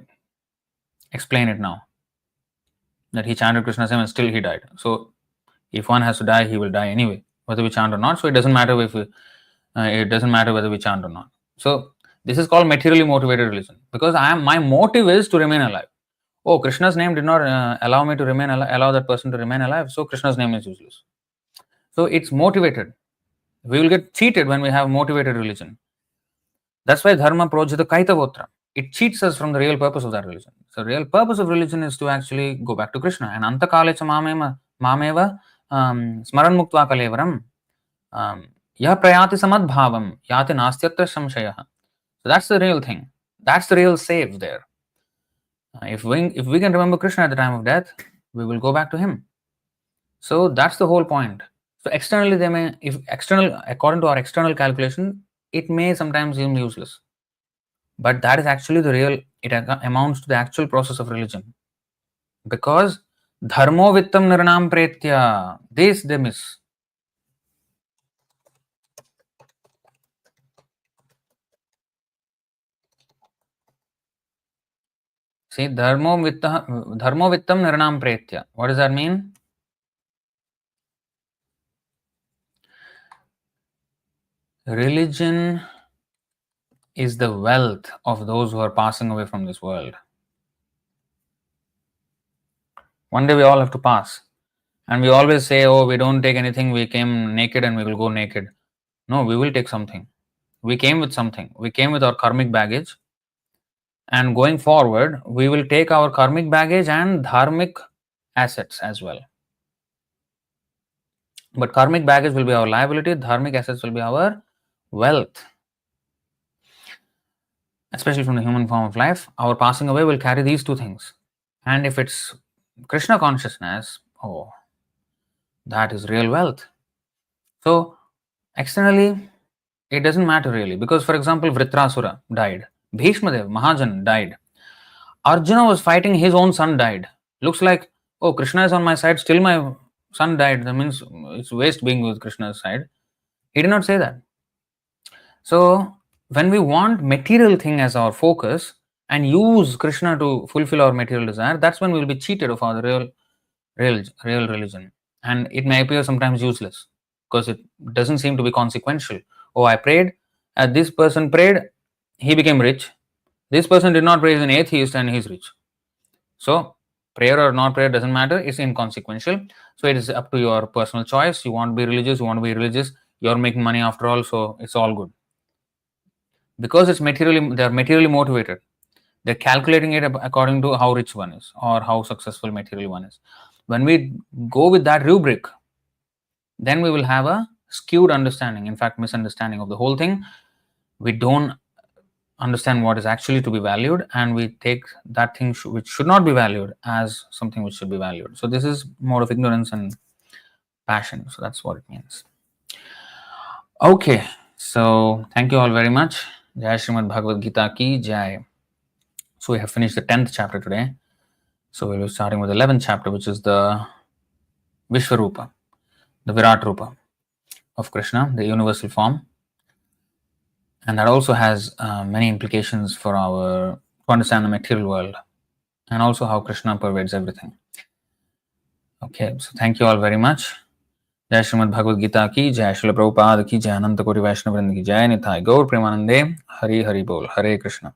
explain it now? That he chanted Krishna's name and still he died. So, if one has to die, he will die anyway, whether we chant or not. So, it doesn't matter whether we chant or not. So, this is called materially motivated religion, because my motive is to remain alive. Oh, Krishna's name did not allow me to allow that person to remain alive, so Krishna's name is useless. So it's motivated. We will get cheated when we have motivated religion. That's why dharma projita kaitavotra. It cheats us from the real purpose of that religion. So real purpose of religion is to actually go back to Krishna. And antakale cha mameva smaran muktva kalevaram yah prayati samadbhavam yati nastyatra samshayah. So that's the real thing. That's the real save there. If we can remember Krishna at the time of death, we will go back to him. So that's the whole point. So externally, according to our external calculation, it may sometimes seem useless, but that is actually it amounts to the actual process of religion. Because dharmo vittam nirnam pretya, this they miss. See, dharmo vittam nirnam pretya. What does that mean? Religion is the wealth of those who are passing away from this world. One day we all have to pass. And we always say, oh, we don't take anything, we came naked and we will go naked. No, we will take something. We came with something. We came with our karmic baggage. And going forward, we will take our karmic baggage and dharmic assets as well. But karmic baggage will be our liability, dharmic assets will be our wealth. Especially from the human form of life, our passing away will carry these two things. And if it's Krishna consciousness, oh, that is real wealth. So, externally, it doesn't matter really. Because, for example, Vritrasura died. Bhishmadev, Mahajan died. Arjuna was fighting, his own son died. Looks like, oh, Krishna is on my side, still my son died. That means it's waste being with Krishna's side. He did not say that. So, when we want material thing as our focus and use Krishna to fulfill our material desire, that's when we will be cheated of our real religion. And it may appear sometimes useless because it doesn't seem to be consequential. Oh, I prayed, this person prayed, he became rich. This person did not pray, he's an atheist and he's rich. So, prayer or not prayer doesn't matter, it's inconsequential. So, it is up to your personal choice. You want to be religious, you're making money after all, so it's all good. Because they're materially motivated. They're calculating it according to how rich one is or how successful materially one is. When we go with that rubric, then we will have a skewed understanding, in fact, misunderstanding of the whole thing. We don't understand what is actually to be valued, and we take that thing which should not be valued as something which should be valued. So this is more of ignorance and passion. So that's what it means. Okay, so thank you all very much. Jai Srimad Bhagavad Gita ki Jai. So we have finished the 10th chapter today. So we'll be starting with the 11th chapter, which is the Vishwarupa, the Virat Rupa of Krishna, the universal form. And that also has many implications for to understand the material world and also how Krishna pervades everything. Okay, so thank you all very much. Jai Srimad Bhagavad Gita ki Jai, Srila Prabhupada ki Jai, Ananta Koti Vaishnava Vrinda ki Jai, Nitai Gaur Premanande, Hari Hari Bol, Hare Krishna.